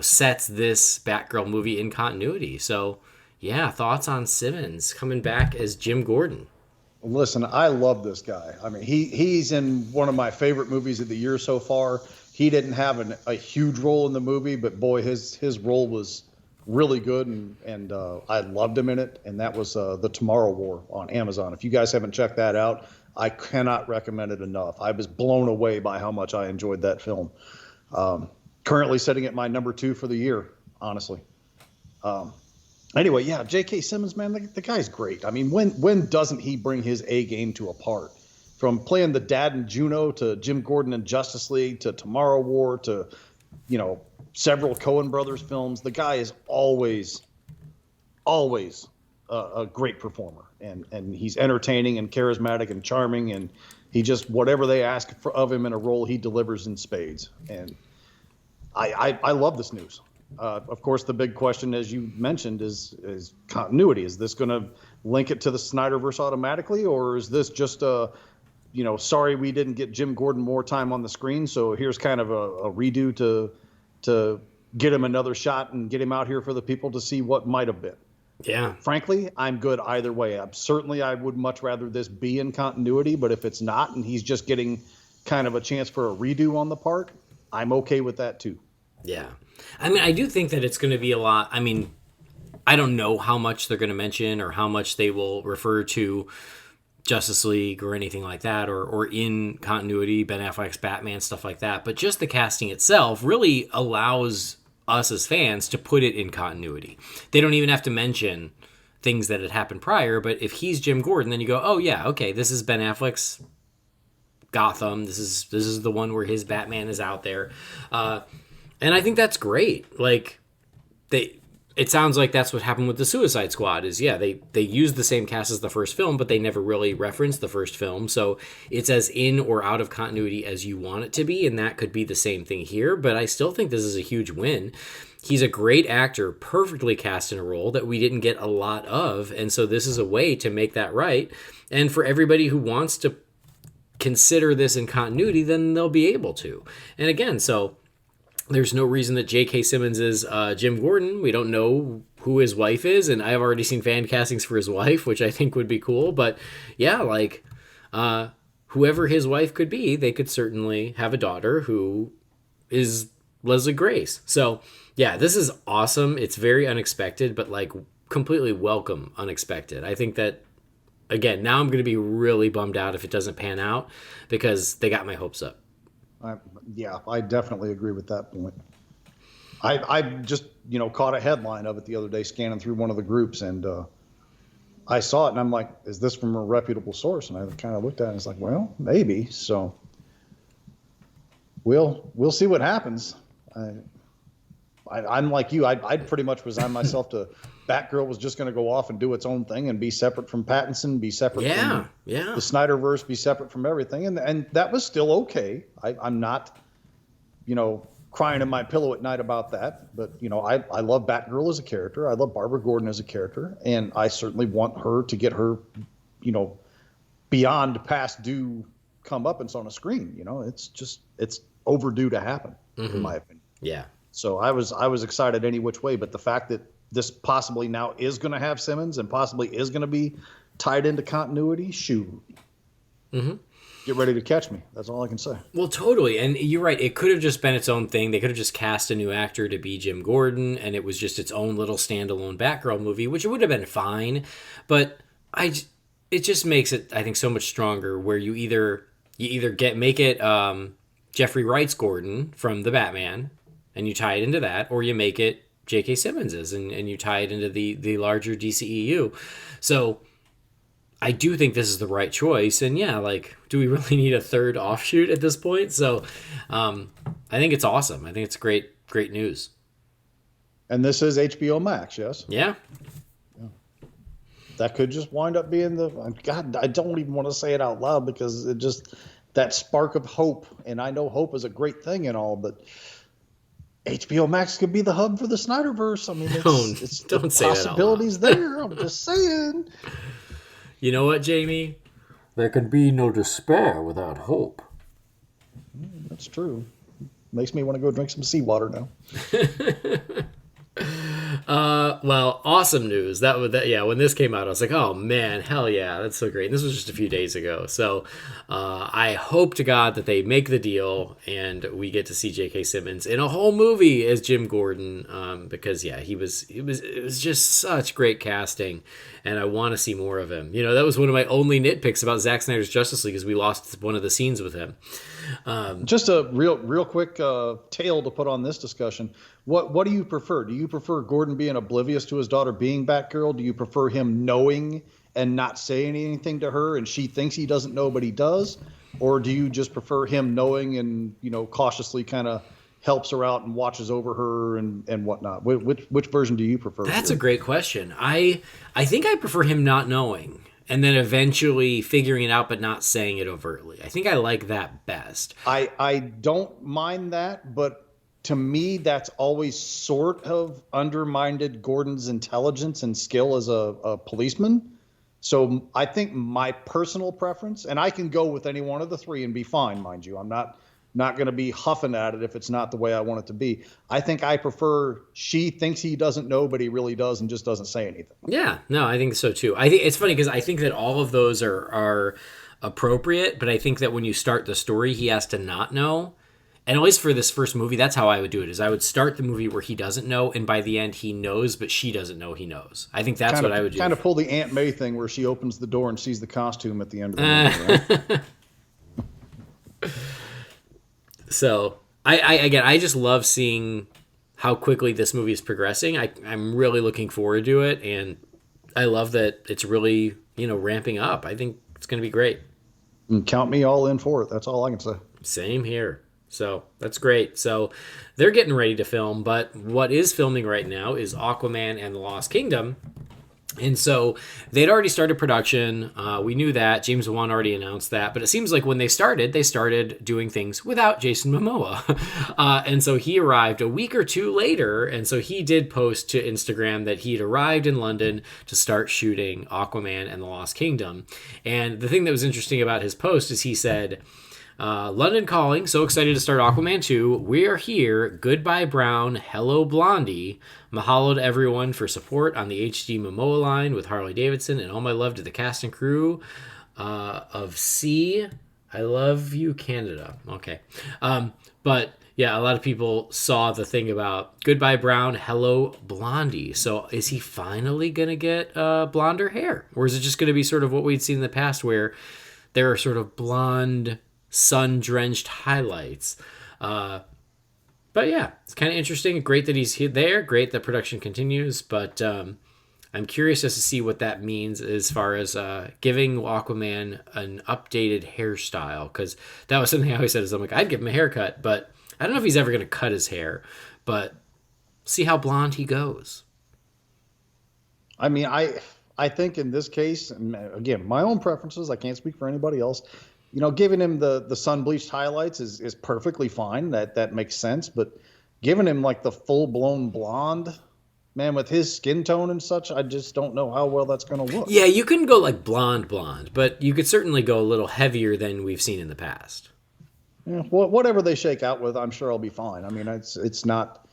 sets this Batgirl movie in continuity. So, yeah, thoughts on Simmons coming back as Jim Gordon? Listen, I love this guy. I mean, he's in one of my favorite movies of the year so far. He didn't have a huge role in the movie, but boy, his role was really good, and I loved him in it. And that was The Tomorrow War on Amazon. If you guys haven't checked that out, I cannot recommend it enough. I was blown away by how much I enjoyed that film. Currently sitting at my number 2 for the year, honestly. Anyway, yeah, J.K. Simmons, man, the guy's great. I mean, when doesn't he bring his A game to a part? From playing the dad in Juno to Jim Gordon in Justice League to Tomorrow War to, several Coen Brothers films, the guy is always a great performer. And he's entertaining and charismatic and charming, and he just, whatever they ask of him in a role, he delivers in spades. And I love this news. Of course, the big question, as you mentioned, is continuity. Is this going to link it to the Snyderverse automatically, or is this just sorry we didn't get Jim Gordon more time on the screen, so here's kind of a redo to get him another shot and get him out here for the people to see what might have been. Yeah. Frankly, I'm good either way. I would much rather this be in continuity, but if it's not and he's just getting kind of a chance for a redo on the part, I'm okay with that too. Yeah. I mean, I do think that it's going to be a lot. I mean, I don't know how much they're going to mention or how much they will refer to Justice League or anything like that, or in continuity, Ben Affleck's Batman, stuff like that. But just the casting itself really allows us as fans to put it in continuity. They don't even have to mention things that had happened prior, but if he's Jim Gordon, then you go, oh yeah, okay, this is Ben Affleck's Gotham. This is the one where his Batman is out there. And I think that's great. Like, it sounds like that's what happened with the Suicide Squad is, yeah, they used the same cast as the first film, but they never really referenced the first film. So it's as in or out of continuity as you want it to be. And that could be the same thing here. But I still think this is a huge win. He's a great actor, perfectly cast in a role that we didn't get a lot of. And so this is a way to make that right. And for everybody who wants to consider this in continuity, then they'll be able to. And again, so there's no reason that JK Simmons is Jim Gordon. We don't know who his wife is, and I've already seen fan castings for his wife, which I think would be cool. But yeah, like whoever his wife could be, they could certainly have a daughter who is Leslie Grace. So yeah, this is awesome. It's very unexpected, but like completely welcome unexpected. I think that, again, now I'm going to be really bummed out if it doesn't pan out because they got my hopes up. I definitely agree with that point. I just, caught a headline of it the other day scanning through one of the groups, and I saw it, and I'm like, is this from a reputable source? And I kind of looked at it, and it's like, well, maybe. So we'll see what happens. I'm like you. I'd pretty much resigned myself to Batgirl was just going to go off and do its own thing and be separate from Pattinson, be separate from the Snyderverse, be separate from everything. And that was still okay. I'm not, crying in my pillow at night about that. But, I love Batgirl as a character. I love Barbara Gordon as a character. And I certainly want her to get her, beyond past due comeuppance on a screen. It's overdue to happen, in my opinion. Yeah. So I was excited any which way, but the fact that this possibly now is going to have Simmons and possibly is going to be tied into continuity, shoot. Mm-hmm. Get ready to catch me. That's all I can say. Well, totally. And you're right. It could have just been its own thing. They could have just cast a new actor to be Jim Gordon, and it was just its own little standalone Batgirl movie, which would have been fine. But it just makes it, I think, so much stronger where you either make it Jeffrey Wright's Gordon from the Batman, and you tie it into that, or you make it JK Simmons's and you tie it into the larger DCEU. So I do think this is the right choice. And yeah, like, do we really need a third offshoot at this point? So I think it's awesome. I think it's great news. And this is HBO Max, yes? Yeah. That could just wind up being God, I don't even want to say it out loud because it just, that spark of hope. And I know hope is a great thing and all, but HBO Max could be the hub for the Snyderverse. I mean, it's don't say possibilities there. I'm just saying. You know what, Jamie? There can be no despair without hope. That's true. Makes me want to go drink some seawater now. Well, awesome news. When this came out, I was like, oh man, hell yeah, that's so great. And this was just a few days ago. So I hope to God that they make the deal and we get to see JK Simmons in a whole movie as Jim Gordon. Because it was just such great casting and I want to see more of him. That was one of my only nitpicks about Zack Snyder's Justice League is we lost one of the scenes with him. Just a real quick tail to put on this discussion. What do you prefer? Do you prefer Gordon being oblivious to his daughter being Batgirl? Do you prefer him knowing and not saying anything to her and she thinks he doesn't know but he does? Or do you just prefer him knowing and, cautiously kind of helps her out and watches over her and whatnot? Which version do you prefer? That's a great question. I think I prefer him not knowing and then eventually figuring it out but not saying it overtly. I think I like that best. I don't mind that, but to me, that's always sort of undermined Gordon's intelligence and skill as a policeman. So I think my personal preference, and I can go with any one of the three and be fine, mind you. I'm not going to be huffing at it if it's not the way I want it to be. I think I prefer she thinks he doesn't know, but he really does and just doesn't say anything. Yeah, no, I think so too. I think it's funny because I think that all of those are appropriate, but I think that when you start the story, he has to not know. And at least for this first movie, that's how I would do it, is I would start the movie where he doesn't know, and by the end he knows, but she doesn't know he knows. I think that's what I would do. Kind of pull the Aunt May thing where she opens the door and sees the costume at the end of the movie, right? So, I just love seeing how quickly this movie is progressing. I'm really looking forward to it, and I love that it's really, ramping up. I think it's going to be great. And count me all in for it. That's all I can say. Same here. So that's great. So they're getting ready to film, but what is filming right now is Aquaman and the Lost Kingdom. And so they'd already started production. We knew that. James Wan already announced that. But it seems like when they started doing things without Jason Momoa. And so he arrived a week or two later. And so he did post to Instagram that he'd arrived in London to start shooting Aquaman and the Lost Kingdom. And the thing that was interesting about his post is he said, London calling, so excited to start Aquaman 2. We are here. Goodbye, Brown. Hello, Blondie. Mahalo to everyone for support on the HD Momoa line with Harley Davidson, and all my love to the cast and crew of C. I love you, Canada. Okay. But yeah, a lot of people saw the thing about Goodbye, Brown. Hello, Blondie. So is he finally going to get blonder hair? Or is it just going to be sort of what we'd seen in the past where there are sort of blonde, sun-drenched highlights? But yeah, it's kind of interesting. Great that he's there. Great that production continues. But I'm curious as to see what that means as far as giving Aquaman an updated hairstyle. Because that was something I always said, is I'm like, I'd give him a haircut. But I don't know if he's ever going to cut his hair. But see how blonde he goes. I mean, I think in this case, and again, my own preferences, I can't speak for anybody else. Giving him the sun bleached highlights is perfectly fine. That makes sense. But giving him like the full blown blonde, man, with his skin tone and such, I just don't know how well that's going to look. Yeah, you couldn't go like blonde, but you could certainly go a little heavier than we've seen in the past. Yeah, whatever they shake out with, I'm sure I'll be fine. I mean, it's not,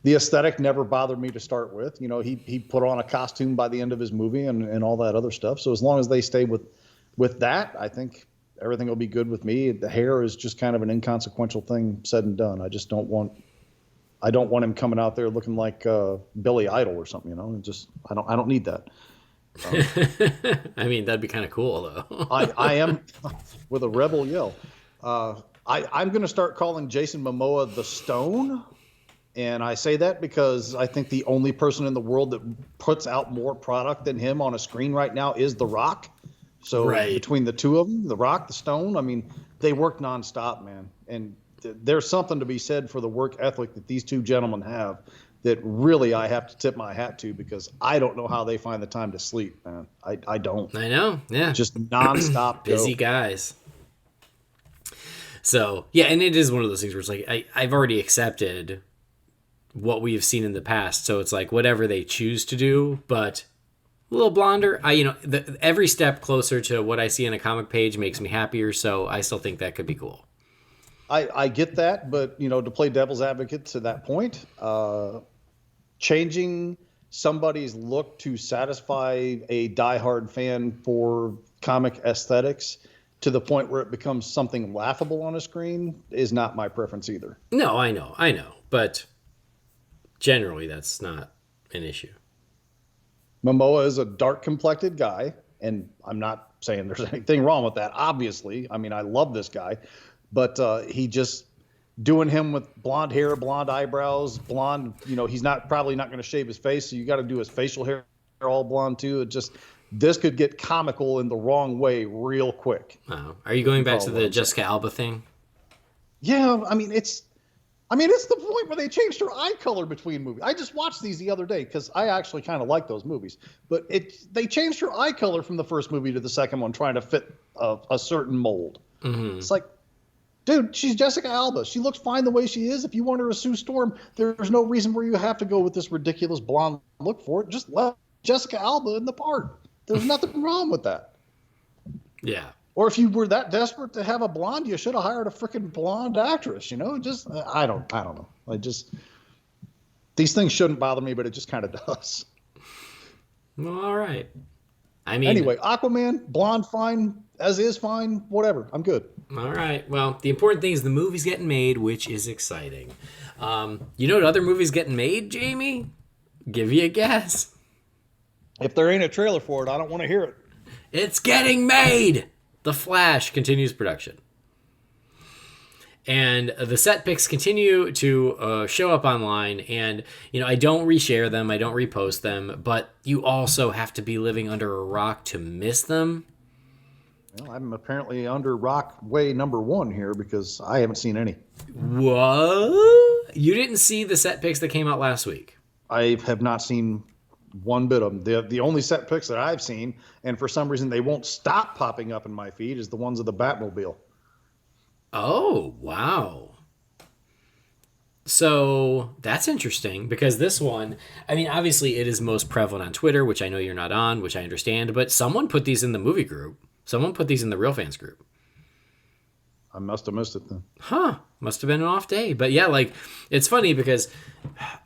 the aesthetic never bothered me to start with. He put on a costume by the end of his movie and all that other stuff. So as long as they stay with that, I think everything will be good with me. The hair is just kind of an inconsequential thing said and done. I don't want him coming out there looking like Billy Idol or something, I don't need that. I mean, that'd be kind of cool though. I am with a rebel yell. I'm going to start calling Jason Momoa the Stone. And I say that because I think the only person in the world that puts out more product than him on a screen right now is The Rock. So Between the two of them, The Rock, the Stone, I mean, they work nonstop, man. And there's something to be said for the work ethic that these two gentlemen have that really I have to tip my hat to, because I don't know how they find the time to sleep, man. I don't. I know, yeah. Just nonstop busy guys. So, yeah, and it is one of those things where it's like, I've already accepted what we have seen in the past. So it's like whatever they choose to do, but a little blonder. Every step closer to what I see on a comic page makes me happier. So I still think that could be cool. I get that, but to play devil's advocate to that point, changing somebody's look to satisfy a diehard fan for comic aesthetics to the point where it becomes something laughable on a screen is not my preference either. No, I know, but generally that's not an issue. Momoa is a dark-complected guy, and I'm not saying there's anything wrong with that, obviously. I mean, I love this guy, but he just doing him with blonde hair, blonde eyebrows, blonde, he's probably not going to shave his face, so you got to do his facial hair all blonde too. This could get comical in the wrong way real quick. Oh, are you going back to the Jessica Alba thing? Yeah, I mean, it's the point where they changed her eye color between movies. I just watched these the other day because I actually kind of like those movies. But they changed her eye color from the first movie to the second one, trying to fit a certain mold. Mm-hmm. It's like, dude, she's Jessica Alba. She looks fine the way she is. If you want her as Sue Storm, there's no reason where you have to go with this ridiculous blonde look for it. Just let Jessica Alba in the part. There's nothing wrong with that. Yeah. Or if you were that desperate to have a blonde, you should have hired a freaking blonde actress, Just, I don't know. These things shouldn't bother me, but it just kind of does. Well, all right. I mean, anyway, Aquaman, blonde, fine, as is fine, whatever. I'm good. All right. Well, the important thing is the movie's getting made, which is exciting. You know what other movie's getting made, Jamie? Give you a guess. If there ain't a trailer for it, I don't want to hear it. It's getting made! The Flash continues production. And the set pics continue to show up online, and I don't reshare them, I don't repost them, but you also have to be living under a rock to miss them. Well, I'm apparently under rock way number 1 here because I haven't seen any. What? You didn't see the set pics that came out last week? I have not seen one bit of them. The only set pics that I've seen, and for some reason they won't stop popping up in my feed, is the ones of the Batmobile. Oh, wow. So that's interesting because this one, I mean, obviously it is most prevalent on Twitter, which I know you're not on, which I understand, but someone put these in the movie group. Someone put these in the Real Fans group. I must have missed it then. Huh. Must have been an off day. But yeah, like, it's funny because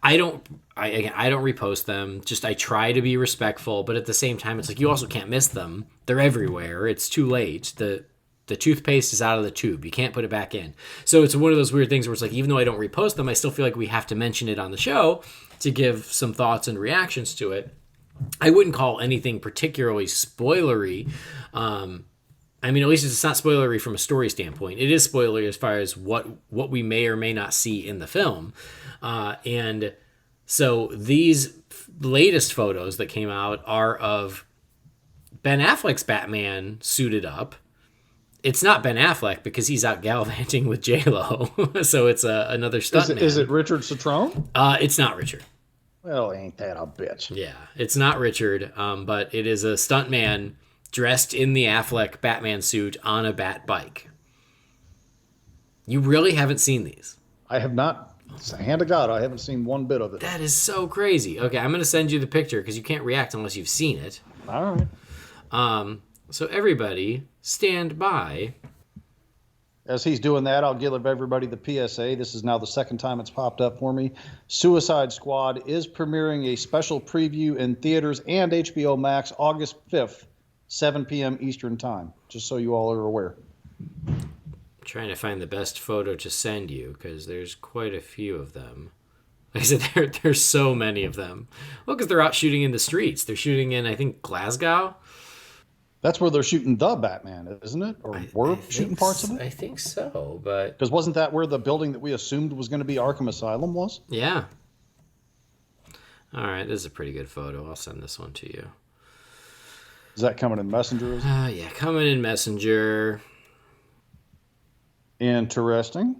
I don't repost them. Just I try to be respectful, but at the same time, it's like you also can't miss them. They're everywhere. It's too late. The toothpaste is out of the tube. You can't put it back in. So it's one of those weird things where it's like, even though I don't repost them, I still feel like we have to mention it on the show to give some thoughts and reactions to it. I wouldn't call anything particularly spoilery. I mean, at least it's not spoilery from a story standpoint. It is spoilery as far as what we may or may not see in the film. And so these latest photos that came out are of Ben Affleck's Batman suited up. It's not Ben Affleck because he's out gallivanting with J-Lo. So it's another stuntman. Is it Richard Citrone? It's not Richard. Well, ain't that a bitch? Yeah, it's not Richard, but it is a stuntman dressed in the Affleck Batman suit on a bat bike. You really haven't seen these? I have not. Hand to God, I haven't seen one bit of it. That is so crazy. Okay, I'm going to send you the picture because you can't react unless you've seen it. All right. So everybody, stand by. As he's doing that, I'll give everybody the PSA. This is now the second time it's popped up for me. Suicide Squad is premiering a special preview in theaters and HBO Max August 5th, 7 p.m. Eastern Time, just so you all are aware. I'm trying to find the best photo to send you because there's quite a few of them. Like I said, there's so many of them. Well, because they're out shooting in the streets. They're shooting in, I think, Glasgow. That's where they're shooting the Batman, isn't it? Or were shooting parts of it? I think so, but... Because wasn't that where the building that we assumed was going to be Arkham Asylum was? Yeah. All right, this is a pretty good photo. I'll send this one to you. Is that coming in Messenger? Yeah, coming in Messenger. Interesting.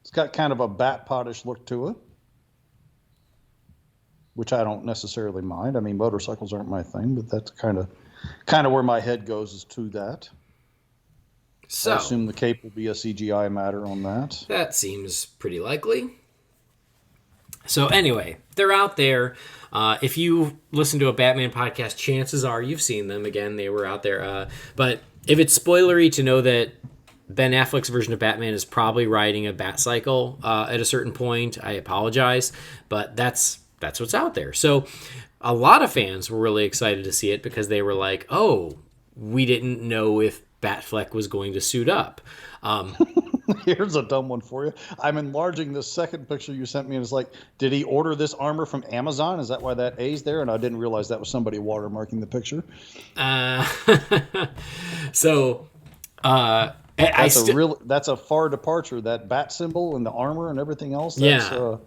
It's got kind of a Bat-Pod-ish look to it, which I don't necessarily mind. I mean, motorcycles aren't my thing, but that's kind of where my head goes is to that. So I assume the cape will be a CGI matter on that. That seems pretty likely. So anyway, they're out there. If you listen to a Batman podcast, chances are you've seen them. Again, they were out there. But if it's spoilery to know that Ben Affleck's version of Batman is probably riding a bat cycle at a certain point, I apologize. But that's what's out there. So a lot of fans were really excited to see it because they were like, oh, we didn't know if Batfleck was going to suit up. Here's a dumb one for you. I'm enlarging this second picture you sent me, and it's like, did he order this armor from Amazon? Is that why that A's there? And I didn't realize that was somebody watermarking the picture. That's a far departure. That bat symbol and the armor and everything else. That's,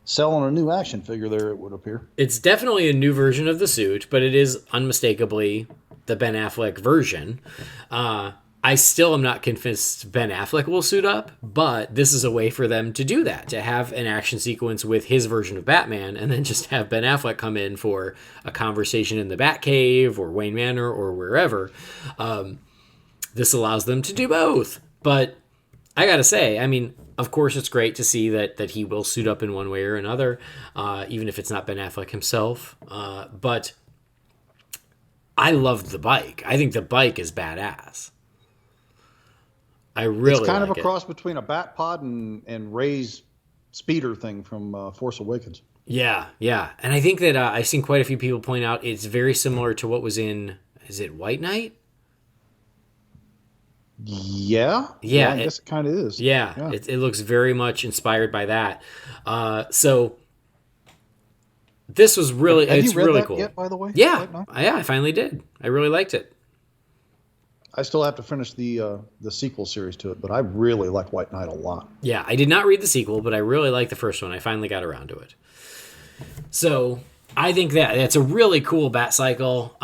selling a new action figure there, it would appear. It's definitely a new version of the suit, but it is unmistakably the Ben Affleck version. I still am not convinced Ben Affleck will suit up, but this is a way for them to do that, to have an action sequence with his version of Batman and then just have Ben Affleck come in for a conversation in the Batcave or Wayne Manor or wherever. This allows them to do both. But I gotta say, I mean, of course it's great to see that he will suit up in one way or another, even if it's not Ben Affleck himself. But I loved the bike. I think the bike is badass. I really It's kind of like a cross between a bat pod and Ray's speeder thing from Force Awakens. Yeah. And I think that I've seen quite a few people point out it's very similar to what was in is it White Knight? Yeah. Yeah, I guess it kind of is. Yeah. It looks very much inspired by that. So this was really, Have you it's read really that cool. yet, by the way? Yeah, White Knight? I finally did. I really liked it. I still have to finish the sequel series to it, but I really like White Knight a lot. Yeah, I did not read the sequel, but I really liked the first one. I finally got around to it. So I think that it's a really cool Bat cycle.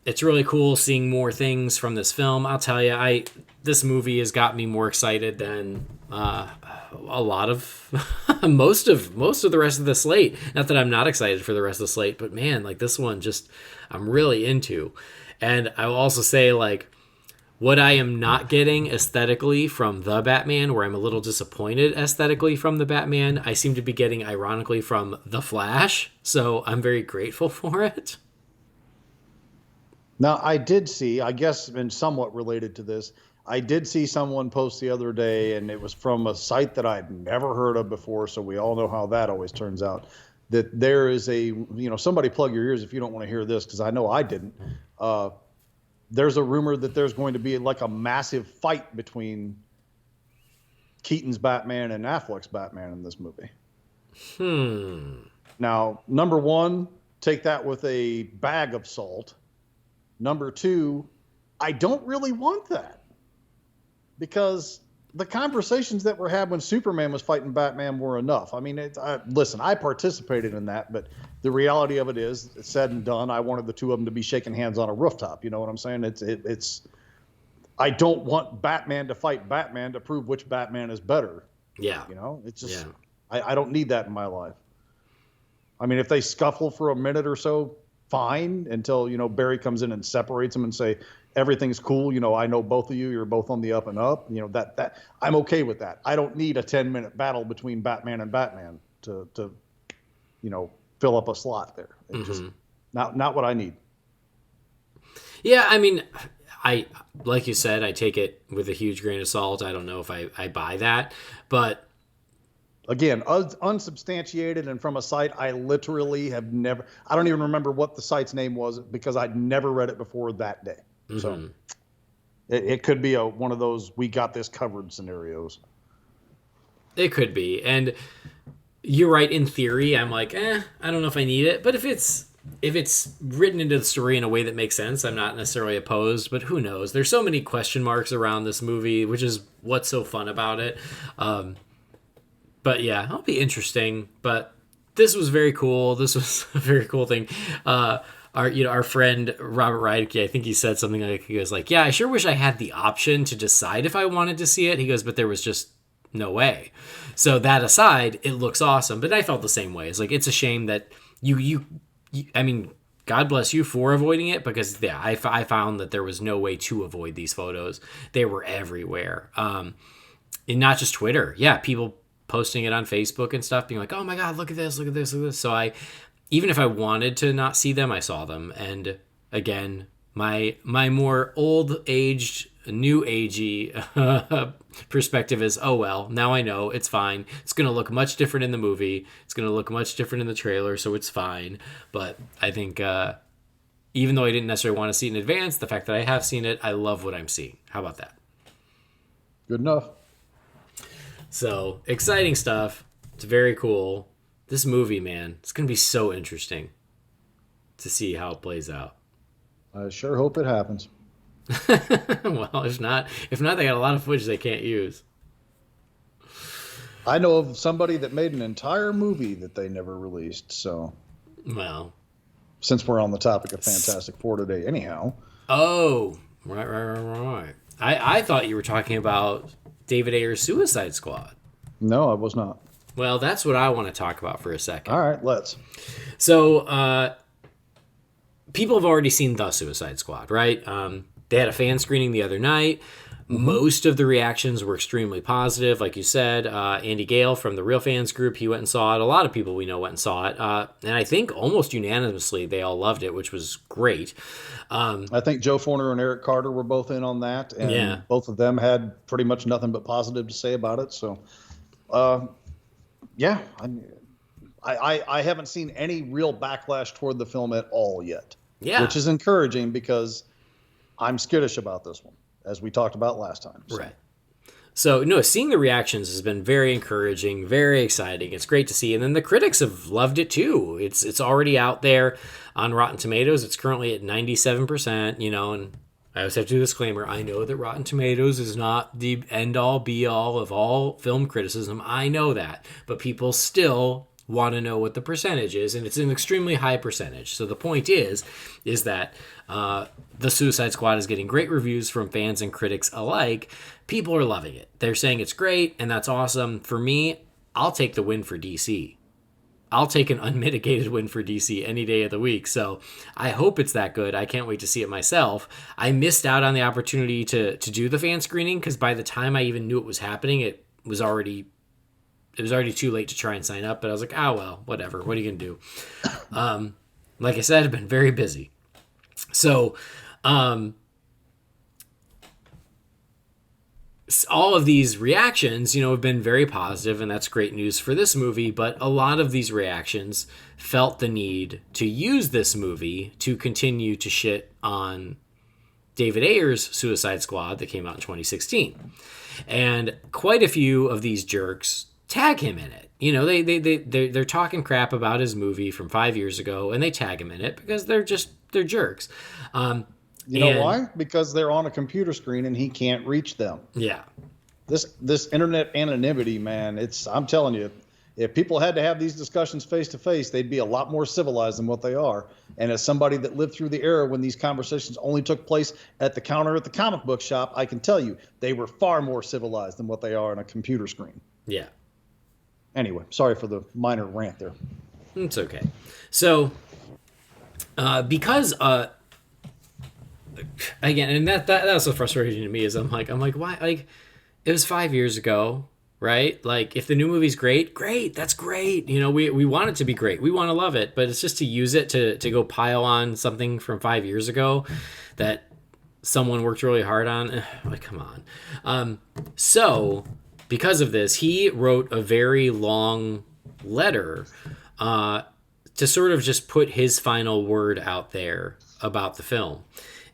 It's really cool seeing more things from this film. I'll tell you, this movie has got me more excited than a lot of most of the rest of the slate. Not that I'm not excited for the rest of the slate, but man, like this one, just I'm really into. And I will also say, like, what I am not getting aesthetically from the Batman, where I'm a little disappointed aesthetically from the Batman, I seem to be getting ironically from the Flash. So I'm very grateful for it. Now, I did see, I guess, and somewhat related to this, I did see someone post the other day, and it was from a site that I'd never heard of before, so we all know how that always turns out, that there is somebody plug your ears if you don't want to hear this, because I know I didn't. There's a rumor that there's going to be like a massive fight between Keaton's Batman and Affleck's Batman in this movie. Now, number one, take that with a bag of salt. Number two, I don't really want that, because the conversations that were had when Superman was fighting Batman were enough. I mean, listen, I participated in that, but the reality of it is, it's said and done. I wanted the two of them to be shaking hands on a rooftop. You know what I'm saying? I don't want Batman to fight Batman to prove which Batman is better. Yeah. It's just, I don't need that in my life. I mean, if they scuffle for a minute or so, fine, until, Barry comes in and separates them and say, everything's cool. I know both of you, you're both on the up and up, that I'm okay with that. I don't need a 10-minute battle between Batman and Batman to fill up a slot there. It's just not what I need. Yeah. I mean, like you said, I take it with a huge grain of salt. I don't know if I buy that, but again, unsubstantiated and from a site I literally have never, I don't even remember what the site's name was because I'd never read it before that day. So it could be one of those we got this covered scenarios. It could be. And you're right, in theory, I'm like, I don't know if I need it. But if it's written into the story in a way that makes sense, I'm not necessarily opposed. But who knows? There's so many question marks around this movie, which is what's so fun about it. But yeah, it'll be interesting. But this was very cool. This was a very cool thing. Our friend Robert Reidke, I think he said something like, he goes like, yeah, I sure wish I had the option to decide if I wanted to see it. He goes, but there was just no way. So that aside, it looks awesome. But I felt the same way. It's like, it's a shame that you I mean, God bless you for avoiding it, because I found that there was no way to avoid these photos. They were everywhere. And not just Twitter. Yeah, people posting it on Facebook and stuff, being like, oh my God, look at this, look at this, look at this. So even if I wanted to not see them, I saw them. And again, my more old-aged, new-agey perspective is, oh well, now I know, it's fine. It's going to look much different in the movie. It's going to look much different in the trailer, so it's fine. But I think even though I didn't necessarily want to see it in advance, the fact that I have seen it, I love what I'm seeing. How about that? Good enough. So, exciting stuff. It's very cool. This movie, man, it's going to be so interesting to see how it plays out. I sure hope it happens. Well, if not, they got a lot of footage they can't use. I know of somebody that made an entire movie that they never released, so. Well. Since we're on the topic of Fantastic Four today, anyhow. Oh, right. I thought you were talking about David Ayer's Suicide Squad. No, I was not. Well, that's what I want to talk about for a second. All right, let's. So, people have already seen The Suicide Squad, right? They had a fan screening the other night. Most of the reactions were extremely positive. Like you said, Andy Gale from the Real Fans group, he went and saw it. A lot of people we know went and saw it. And I think almost unanimously they all loved it, which was great. I think Joe Forner and Eric Carter were both in on that. And both of them had pretty much nothing but positive to say about it. So, I haven't seen any real backlash toward the film at all yet. Yeah. Which is encouraging because I'm skittish about this one, as we talked about last time. So. Right. So, no, seeing the reactions has been very encouraging, very exciting. It's great to see. And then the critics have loved it too. It's already out there on Rotten Tomatoes. It's currently at 97%, and I always have to do a disclaimer. I know that Rotten Tomatoes is not the end-all, be-all of all film criticism. I know that. But people still want to know what the percentage is, and it's an extremely high percentage. So the point is that the Suicide Squad is getting great reviews from fans and critics alike. People are loving it. They're saying it's great, and that's awesome. For me, I'll take the win for DC. I'll take an unmitigated win for DC any day of the week. So I hope it's that good. I can't wait to see it myself. I missed out on the opportunity to do the fan screening because by the time I even knew it was happening, it was already too late to try and sign up. But I was like, well, whatever. What are you going to do? Like I said, I've been very busy. So all of these reactions, have been very positive, and that's great news for this movie. But a lot of these reactions felt the need to use this movie to continue to shit on David Ayer's Suicide Squad that came out in 2016. And quite a few of these jerks tag him in it. They're talking crap about his movie from 5 years ago, and they tag him in it because they're jerks. You know why? Because they're on a computer screen and he can't reach them. Yeah. This internet anonymity, man, I'm telling you, if people had to have these discussions face to face, they'd be a lot more civilized than what they are. And as somebody that lived through the era when these conversations only took place at the counter at the comic book shop, I can tell you they were far more civilized than what they are on a computer screen. Yeah. Anyway, sorry for the minor rant there. It's okay. So, because again, and that was so frustrating to me is I'm like, why? Like, it was 5 years ago, right? Like, if the new movie's great, that's great. We want it to be great. We want to love it, but it's just to use it to go pile on something from 5 years ago that someone worked really hard on. Like, come on. So, because of this, he wrote a very long letter to sort of just put his final word out there about the film.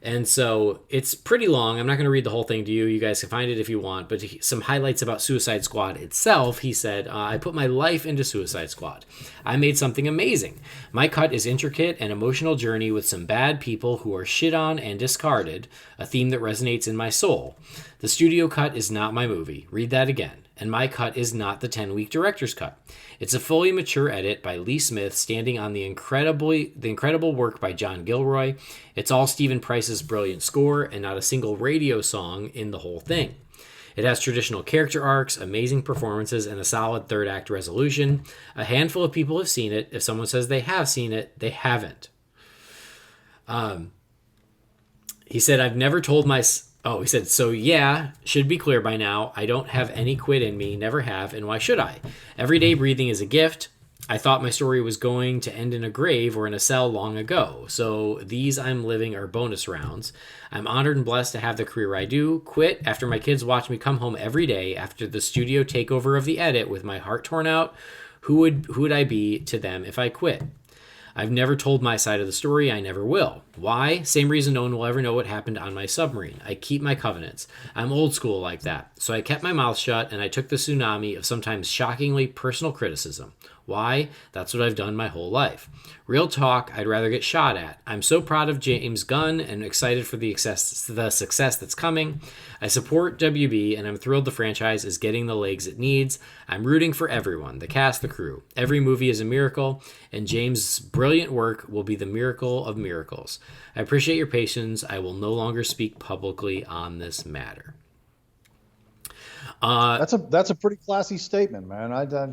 And so it's pretty long. I'm not going to read the whole thing to you. You guys can find it if you want. But some highlights about Suicide Squad itself. He said, I put my life into Suicide Squad. I made something amazing. My cut is intricate and emotional journey with some bad people who are shit on and discarded, a theme that resonates in my soul. The studio cut is not my movie. Read that again. And my cut is not the 10-week director's cut. It's a fully mature edit by Lee Smith standing on the incredible work by John Gilroy. It's all Stephen Price's brilliant score and not a single radio song in the whole thing. It has traditional character arcs, amazing performances, and a solid third act resolution. A handful of people have seen it. If someone says they have seen it, they haven't. He said, I've never told my... Oh, he said, so yeah, should be clear by now. I don't have any quit in me, never have, and why should I? Everyday breathing is a gift. I thought my story was going to end in a grave or in a cell long ago, so these I'm living are bonus rounds. I'm honored and blessed to have the career I do. Quit after my kids watch me come home every day after the studio takeover of the edit with my heart torn out. Who would I be to them if I quit? I've never told my side of the story. I never will. Why? Same reason no one will ever know what happened on my submarine. I keep my covenants. I'm old school like that. So I kept my mouth shut and I took the tsunami of sometimes shockingly personal criticism. Why? That's what I've done my whole life. Real talk, I'd rather get shot at. I'm so proud of James Gunn and excited for the success that's coming. I support WB and I'm thrilled the franchise is getting the legs it needs. I'm rooting for everyone, the cast, the crew. Every movie is a miracle, and James' brilliant work will be the miracle of miracles. I appreciate your patience. I will no longer speak publicly on this matter. That's a pretty classy statement, man.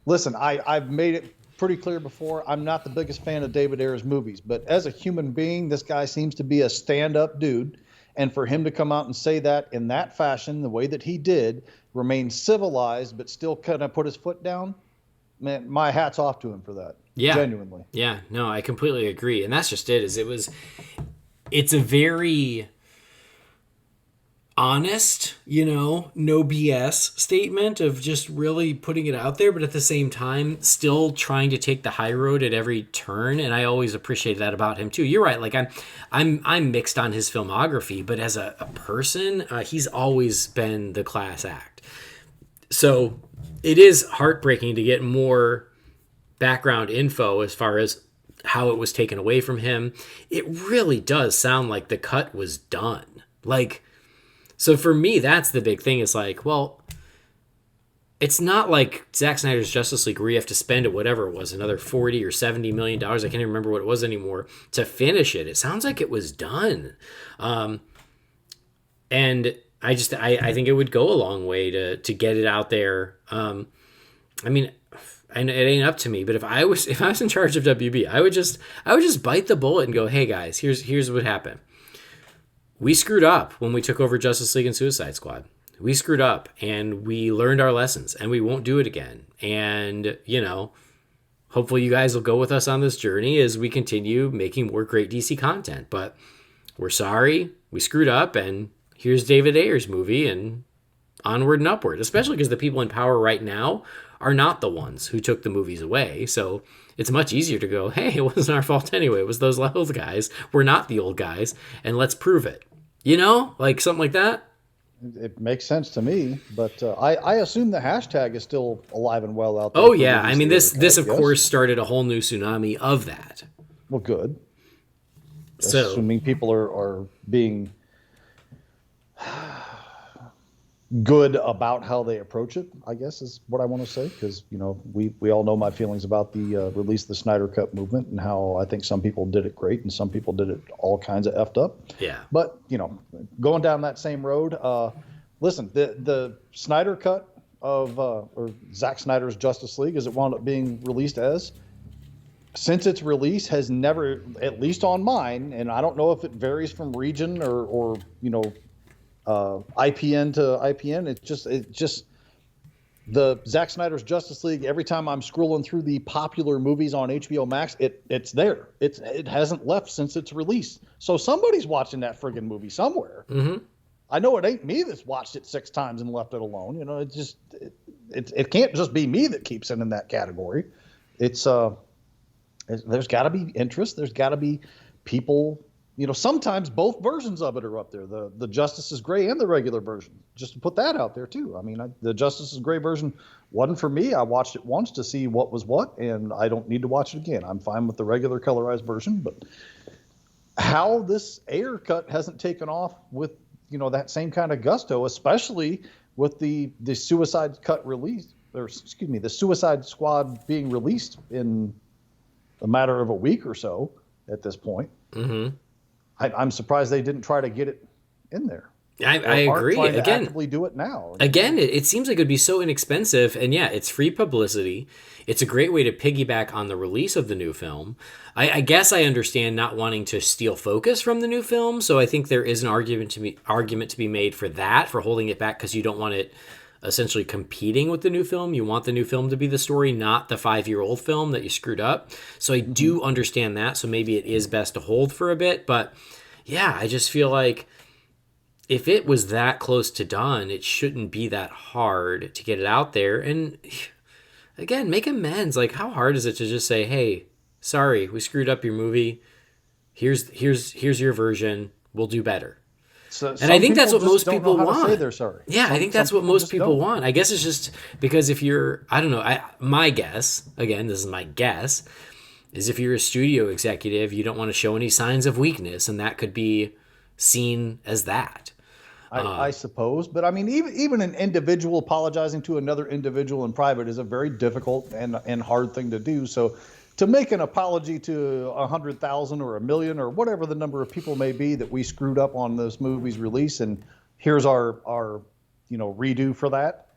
Listen, I've made it pretty clear before. I'm not the biggest fan of David Ayer's movies, but as a human being, this guy seems to be a stand-up dude. And for him to come out and say that in that fashion, the way that he did, remain civilized, but still kind of put his foot down, man, my hat's off to him for that. Yeah. Genuinely. Yeah, no, I completely agree. And that's just it, it's a very honest, no BS statement of just really putting it out there, but at the same time, still trying to take the high road at every turn. And I always appreciate that about him too. You're right. Like I'm mixed on his filmography, but as a person, he's always been the class act. So it is heartbreaking to get more background info as far as how it was taken away from him. It really does sound like the cut was done. So for me, that's the big thing. Is like, well, it's not like Zack Snyder's Justice League where you have to spend whatever it was, another $40 or $70 million. I can't even remember what it was anymore to finish it. It sounds like it was done. And I think it would go a long way to get it out there. I mean, and it ain't up to me, but if I was in charge of WB, I would just bite the bullet and go, hey guys, here's what happened. We screwed up when we took over Justice League and Suicide Squad. We screwed up and we learned our lessons and we won't do it again. And, hopefully you guys will go with us on this journey as we continue making more great DC content. But we're sorry, we screwed up, and here's David Ayer's movie, and onward and upward, especially because the people in power right now are not the ones who took the movies away. So it's much easier to go, hey, it wasn't our fault anyway. It was those old guys. We're not the old guys, and let's prove it. Like something like that. It makes sense to me, but I assume the hashtag is still alive and well out there. Oh yeah, I mean this of course started a whole new tsunami of that. Well, good. So assuming people are being good about how they approach it, I guess is what I want to say, because we all know my feelings about the release of the Snyder Cut movement and how I think some people did it great and some people did it all kinds of effed up. Yeah. But going down that same road, listen, the Snyder Cut of or Zack Snyder's Justice League, as it wound up being released as, since its release has never, at least on mine, and I don't know if it varies from region or IPN to IPN. It's just the Zack Snyder's Justice League. Every time I'm scrolling through the popular movies on HBO Max, it's there. It hasn't left since its release. So somebody's watching that friggin' movie somewhere. Mm-hmm. I know it ain't me that's watched it 6 times and left it alone. It can't just be me that keeps it in that category. There's got to be interest. There's got to be people. Sometimes both versions of it are up there. The Justice is Gray and the regular version. Just to put that out there too. I mean, the Justice is Gray version wasn't for me. I watched it once to see what was what, and I don't need to watch it again. I'm fine with the regular colorized version. But how this Ayer cut hasn't taken off with that same kind of gusto, especially with the Suicide Cut release, the Suicide Squad being released in a matter of a week or so at this point. Mm-hmm. I'm surprised they didn't try to get it in there. I agree. Again, actively do it now. Again, it seems like it would be so inexpensive, and yeah, it's free publicity. It's a great way to piggyback on the release of the new film. I guess I understand not wanting to steal focus from the new film, so I think there is an argument to be made for that, for holding it back because you don't want it essentially competing with the new film. You want the new film to be the story, not the 5-year-old film that you screwed up. So I do understand that. So maybe it is best to hold for a bit. But yeah, I just feel like if it was that close to done, it shouldn't be that hard to get it out there. And again, make amends. Like, how hard is it to just say, hey, sorry, we screwed up your movie. Here's your version. We'll do better. So and I think that's what most people want. Say they're sorry. Yeah, I think that's what most people want. I guess it's just because if you're, I don't know, my guess, again, this is my guess, is if you're a studio executive, you don't want to show any signs of weakness, and that could be seen as that. I suppose. But I mean, even an individual apologizing to another individual in private is a very difficult and hard thing to do. So to make an apology to 100,000 or 1 million or whatever the number of people may be that we screwed up on this movie's release, and here's our redo for that.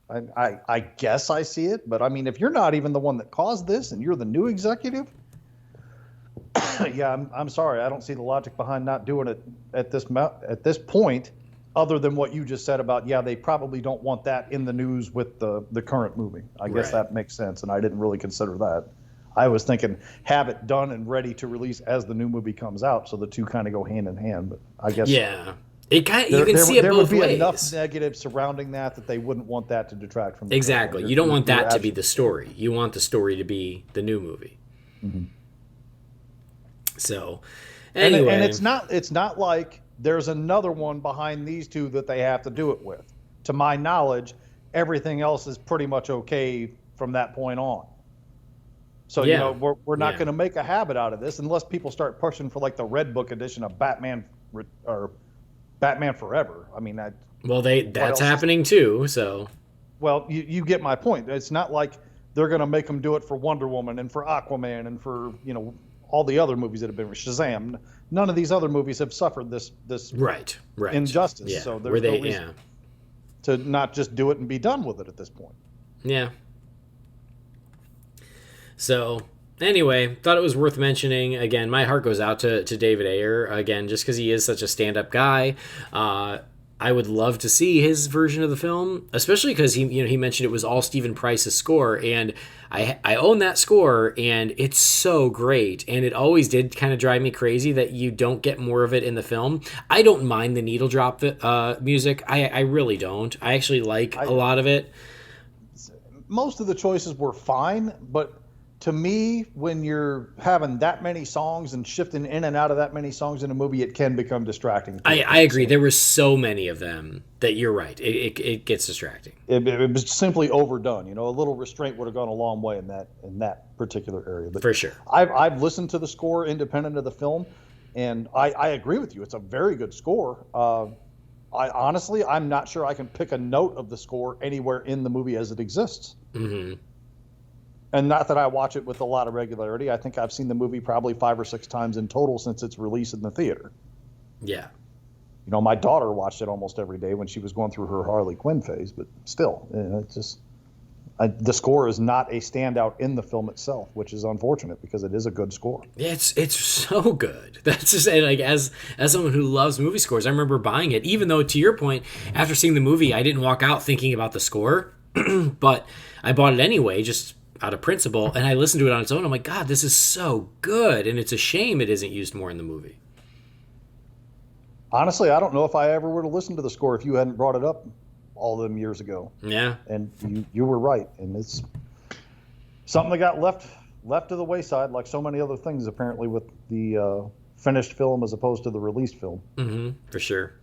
I guess I see it, but I mean, if you're not even the one that caused this and you're the new executive, yeah, I'm sorry, I don't see the logic behind not doing it at this point, other than what you just said about, yeah, they probably don't want that in the news with the current movie. I guess that makes sense, and I didn't really consider that. I was thinking have it done and ready to release as the new movie comes out, so the two kind of go hand in hand. But I guess yeah. You can see it there both would be ways. enough negative surrounding that they wouldn't want that to detract from the Exactly. film. You don't want that to be the story. You want the story to be the new movie. Mm-hmm. So, anyway, and it's not like there's another one behind these two that they have to do it with. To my knowledge, everything else is pretty much okay from that point on. So we're not going to make a habit out of this unless people start pushing for like the Red Book edition of Batman or Batman Forever. I mean, that's happening too. So, well, you get my point. It's not like they're going to make them do it for Wonder Woman and for Aquaman and for all the other movies that have been Shazam. None of these other movies have suffered this right injustice. Yeah. So there's no reason to not just do it and be done with it at this point. Yeah. So, anyway, thought it was worth mentioning. Again, my heart goes out to David Ayer, again, just because he is such a stand-up guy. I would love to see his version of the film, especially because he mentioned it was all Stephen Price's score, and I own that score, and it's so great, and it always did kind of drive me crazy that you don't get more of it in the film. I don't mind the needle drop music. I really don't. I actually like a lot of it. Most of the choices were fine, but to me, when you're having that many songs and shifting in and out of that many songs in a movie, it can become distracting. I agree. There were so many of them that you're right. It gets distracting. It was simply overdone. A little restraint would have gone a long way in that particular area. But for sure, I've listened to the score independent of the film, and I agree with you. It's a very good score. I'm not sure I can pick a note of the score anywhere in the movie as it exists. Mm-hmm. And not that I watch it with a lot of regularity. I think I've seen the movie probably 5 or 6 times in total since its release in the theater. Yeah. My daughter watched it almost every day when she was going through her Harley Quinn phase, but still, it's just the score is not a standout in the film itself, which is unfortunate because it is a good score. It's so good. That's just like as someone who loves movie scores, I remember buying it, even though to your point, after seeing the movie, I didn't walk out thinking about the score, but I bought it anyway, just out of principle, and I listened to it on its own. I'm like, God, this is so good, and it's a shame it isn't used more in the movie. Honestly, I don't know if I ever would have listened to the score if you hadn't brought it up all them years ago. Yeah. And you were right, and it's something that got left to the wayside, like so many other things, apparently, with the finished film as opposed to the released film. Mm-hmm, for sure.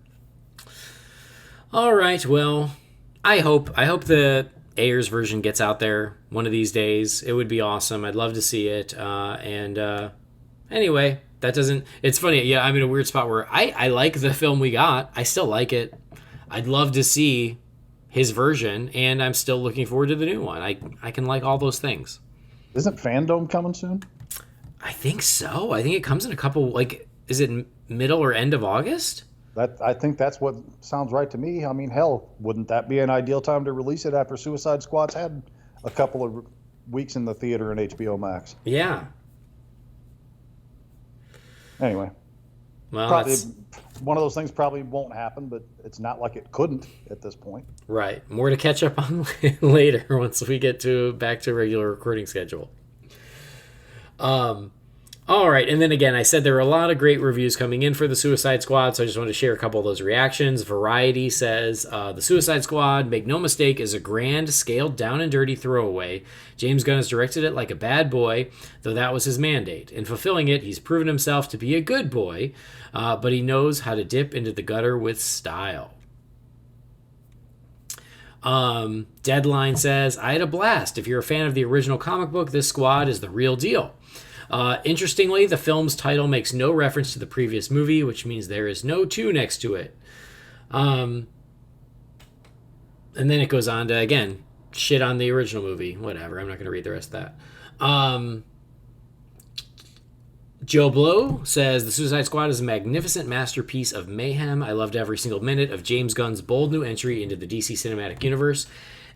All right, well, I hope the Ayer's version gets out there one of these days. It would be awesome. I'd love to see it. Anyway, it's funny. Yeah, I'm in a weird spot where I like the film we got. I still like it. I'd love to see his version, and I'm still looking forward to the new one. I can like all those things. Isn't Fandom coming soon? I think so. I think it comes in a couple, is it middle or end of August? I think that's what sounds right to me. I mean, hell, wouldn't that be an ideal time to release it after Suicide Squad's had a couple of weeks in the theater and HBO Max? Yeah. Anyway, well, probably one of those things probably won't happen, but it's not like it couldn't at this point. Right. More to catch up on later once we get back to a regular recording schedule. All right, and then again, I said there were a lot of great reviews coming in for the Suicide Squad, so I just want to share a couple of those reactions. Variety says, the Suicide Squad, make no mistake, is a grand, scaled down and dirty throwaway. James Gunn has directed it like a bad boy, though that was his mandate. In fulfilling it, he's proven himself to be a good boy, but he knows how to dip into the gutter with style. Deadline says, I had a blast. If you're a fan of the original comic book, this squad is the real deal. Interestingly, the film's title makes no reference to the previous movie, which means there is no 2 next to it. And then it goes on to, again, shit on the original movie. Whatever, I'm not going to read the rest of that. Joe Blow says, the Suicide Squad is a magnificent masterpiece of mayhem. I loved every single minute of James Gunn's bold new entry into the DC Cinematic Universe.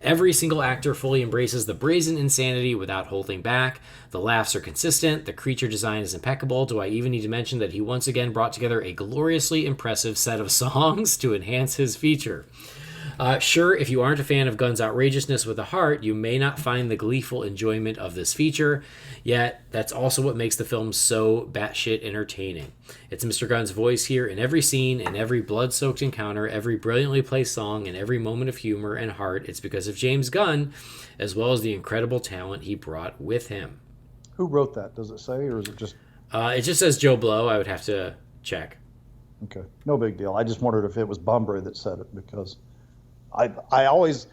Every single actor fully embraces the brazen insanity without holding back. The laughs are consistent. The creature design is impeccable. Do I even need to mention that he once again brought together a gloriously impressive set of songs to enhance his feature? Sure, if you aren't a fan of Gunn's outrageousness with a heart, you may not find the gleeful enjoyment of this feature, yet that's also what makes the film so batshit entertaining. It's Mr. Gunn's voice here in every scene, in every blood-soaked encounter, every brilliantly placed song, and every moment of humor and heart. It's because of James Gunn, as well as the incredible talent he brought with him. Who wrote that? Does it say, or is it just... It just says Joe Blow. I would have to check. Okay, no big deal. I just wondered if it was Bunbury that said it, because I always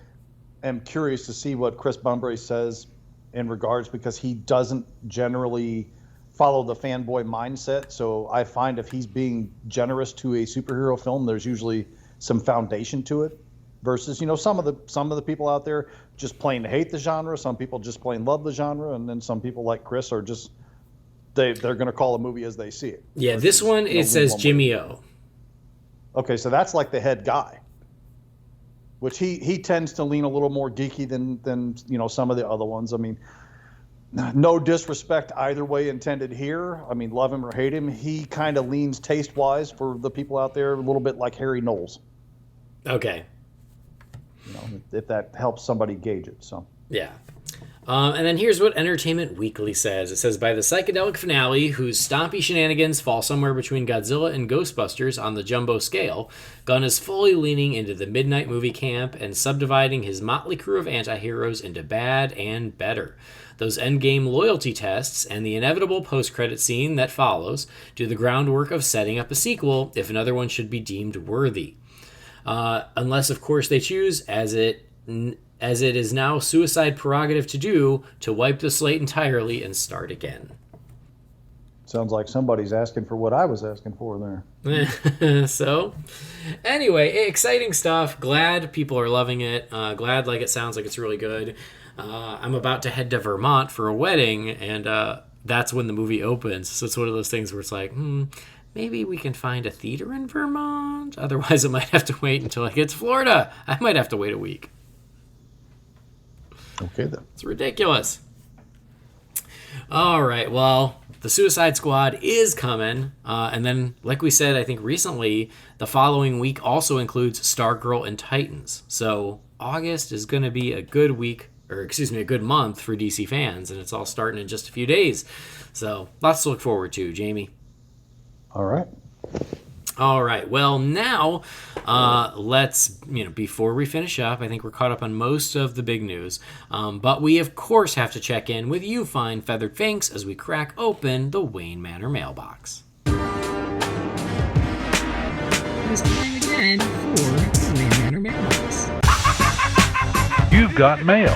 am curious to see what Chris Bunbury says in regards, because he doesn't generally follow the fanboy mindset. So I find if he's being generous to a superhero film, there's usually some foundation to it. Versus, some of the people out there just plain hate the genre. Some people just plain love the genre, and then some people like Chris are just they're going to call a movie as they see it. Yeah, this one it says Jimmy O. Okay, so that's like the head guy, which he tends to lean a little more geeky than some of the other ones. I mean, no disrespect either way intended here. I mean, love him or hate him, he kind of leans taste-wise for the people out there a little bit like Harry Knowles. Okay. If that helps somebody gauge it. So yeah. And then here's what Entertainment Weekly says. It says, by the psychedelic finale, whose stompy shenanigans fall somewhere between Godzilla and Ghostbusters on the jumbo scale, Gunn is fully leaning into the midnight movie camp and subdividing his motley crew of anti-heroes into bad and better. Those endgame loyalty tests and the inevitable post-credit scene that follows do the groundwork of setting up a sequel if another one should be deemed worthy. Unless, of course, they choose, as it is now suicide prerogative to do, to wipe the slate entirely and start again. Sounds like somebody's asking for what I was asking for there. So, anyway, exciting stuff. Glad people are loving it. Glad it sounds like it's really good. I'm about to head to Vermont for a wedding, and that's when the movie opens. So it's one of those things where it's like, maybe we can find a theater in Vermont. Otherwise, I might have to wait until I get to Florida. I might have to wait a week. Okay, then. It's ridiculous. All right, well, the Suicide Squad is coming. And then, like we said, I think recently, the following week also includes Stargirl and Titans. So August is going to be a good month for DC fans. And it's all starting in just a few days. So lots to look forward to, Jamie. All right. All right. Well, now let's, before we finish up, I think we're caught up on most of the big news. But we, of course, have to check in with you fine feathered finks as we crack open the Wayne Manor mailbox. It's time again for the Wayne Manor mailbox. You've got mail.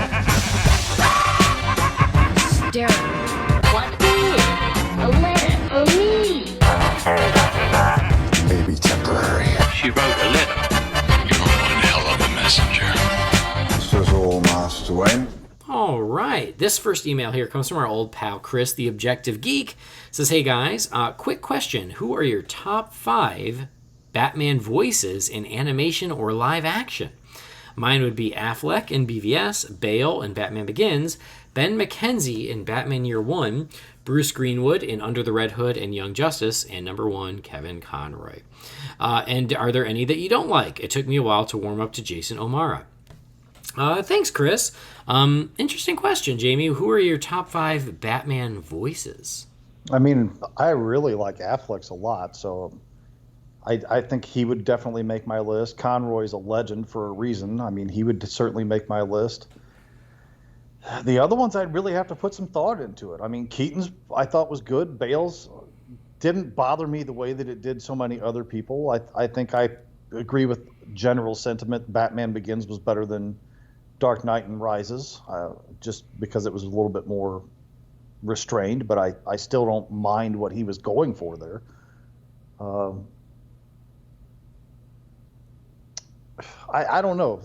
Darren, what is a letter for me? Maybe temporary. She wrote a letter. You're one hell of a messenger. This is all Master Wayne. All right. This first email here comes from our old pal Chris, the Objective Geek. It says, hey guys, quick question. Who are your top 5 Batman voices in animation or live action? Mine would be Affleck in BVS, Bale in Batman Begins, Ben McKenzie in Batman Year One, Bruce Greenwood in Under the Red Hood and Young Justice, and number 1, Kevin Conroy. And are there any that you don't like? It took me a while to warm up to Jason O'Mara. Thanks, Chris. Interesting question, Jamie. Who are your top 5 Batman voices? I mean, I really like Affleck's a lot, so I think he would definitely make my list. Conroy's a legend for a reason. I mean, he would certainly make my list. The other ones, I'd really have to put some thought into it. I mean, Keaton's I thought was good. Bale's didn't bother me the way that it did so many other people. I think I agree with general sentiment. Batman Begins was better than Dark Knight and Rises, just because it was a little bit more restrained, but I still don't mind what he was going for there. I don't know.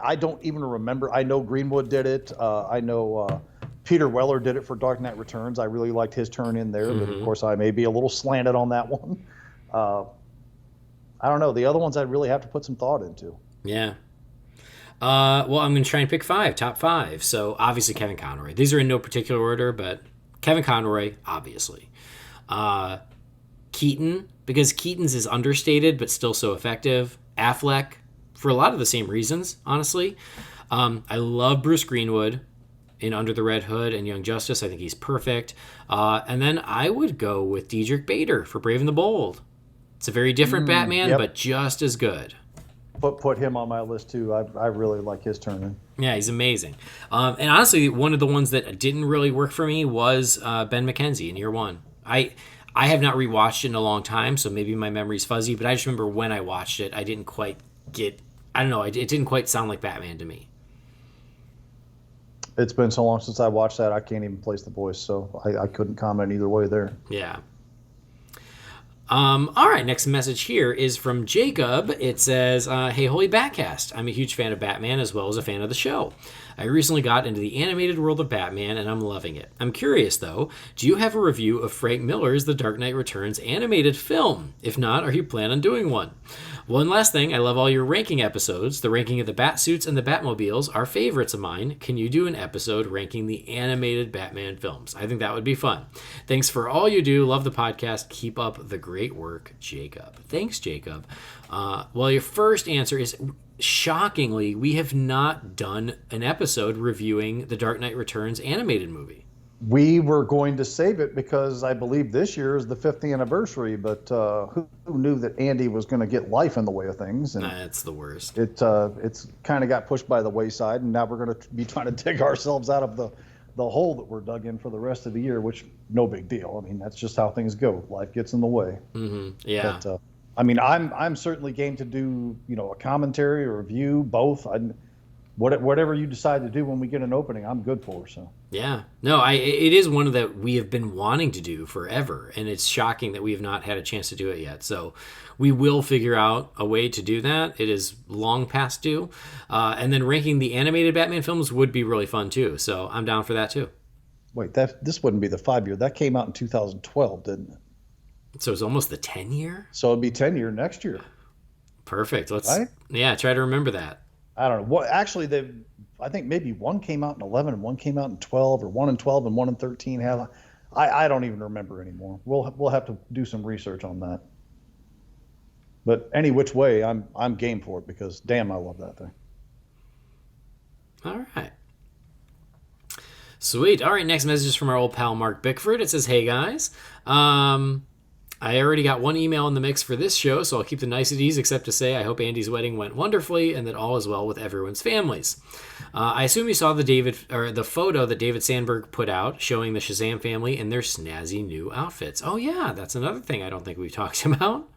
I don't even remember. I know Greenwood did it. I know Peter Weller did it for Dark Knight Returns. I really liked his turn in there, but of course I may be a little slanted on that one. I don't know. The other ones I'd really have to put some thought into. Yeah. Well, I'm going to try and pick 5, top 5. So obviously Kevin Conroy. These are in no particular order, but Kevin Conroy, obviously. Keaton, because Keaton's is understated but still so effective. Affleck, for a lot of the same reasons, honestly. I love Bruce Greenwood in Under the Red Hood and Young Justice. I think he's perfect. And then I would go with Diedrich Bader for Brave and the Bold. It's a very different Batman, but just as good. Put him on my list too. I really like his turn in. Yeah, he's amazing. And honestly, one of the ones that didn't really work for me was Ben McKenzie in Year One. I have not rewatched it in a long time, so maybe my memory's fuzzy, but I just remember when I watched it, I didn't quite get... I don't know, it didn't quite sound like Batman to me. It's been so long since I watched that, I can't even place the voice, so I couldn't comment either way there. Yeah. All right, next message here is from Jacob. It says, hey, Holy BatCast. I'm a huge fan of Batman as well as a fan of the show. I recently got into the animated world of Batman, and I'm loving it. I'm curious, though, do you have a review of Frank Miller's The Dark Knight Returns animated film? If not, are you planning on doing one? One last thing, I love all your ranking episodes. The ranking of the Batsuits and the Batmobiles are favorites of mine. Can you do an episode ranking the animated Batman films? I think that would be fun. Thanks for all you do. Love the podcast. Keep up the great work, Jacob. Thanks, Jacob. Well, your first answer is, shockingly, we have not done an episode reviewing the Dark Knight Returns animated movie. We were going to save it because I believe this year is the 5th anniversary, but who knew that Andy was going to get life in the way of things? And that's the worst. It's kind of got pushed by the wayside, and now we're going to be trying to dig ourselves out of the hole that we're dug in for the rest of the year, which no big deal. I mean, that's just how things go. Life gets in the way. Mm-hmm. Yeah. But, I mean, I'm certainly game to do, a commentary or review, both. Whatever you decide to do when we get an opening, I'm good for. So. Yeah. No, it is one that we have been wanting to do forever, and it's shocking that we have not had a chance to do it yet. So we will figure out a way to do that. It is long past due. And then ranking the animated Batman films would be really fun, too. So I'm down for that, too. Wait, this wouldn't be the 5-year. That came out in 2012, didn't it? So it's almost the 10-year? So it'd be 10-year next year. Perfect. Let's right? Yeah, try to remember that. I don't know. What actually I think maybe one came out in 11 and one came out in 12, or one in 12 and one in 13. I don't even remember anymore. We'll have to do some research on that. But any which way, I'm game for it because damn, I love that thing. All right. Sweet. All right, next message is from our old pal Mark Bickford. It says, hey guys, I already got one email in the mix for this show, so I'll keep the niceties except to say I hope Andy's wedding went wonderfully and that all is well with everyone's families. I assume you saw the photo that David Sandberg put out showing the Shazam family in their snazzy new outfits. Oh yeah, that's another thing I don't think we've talked about.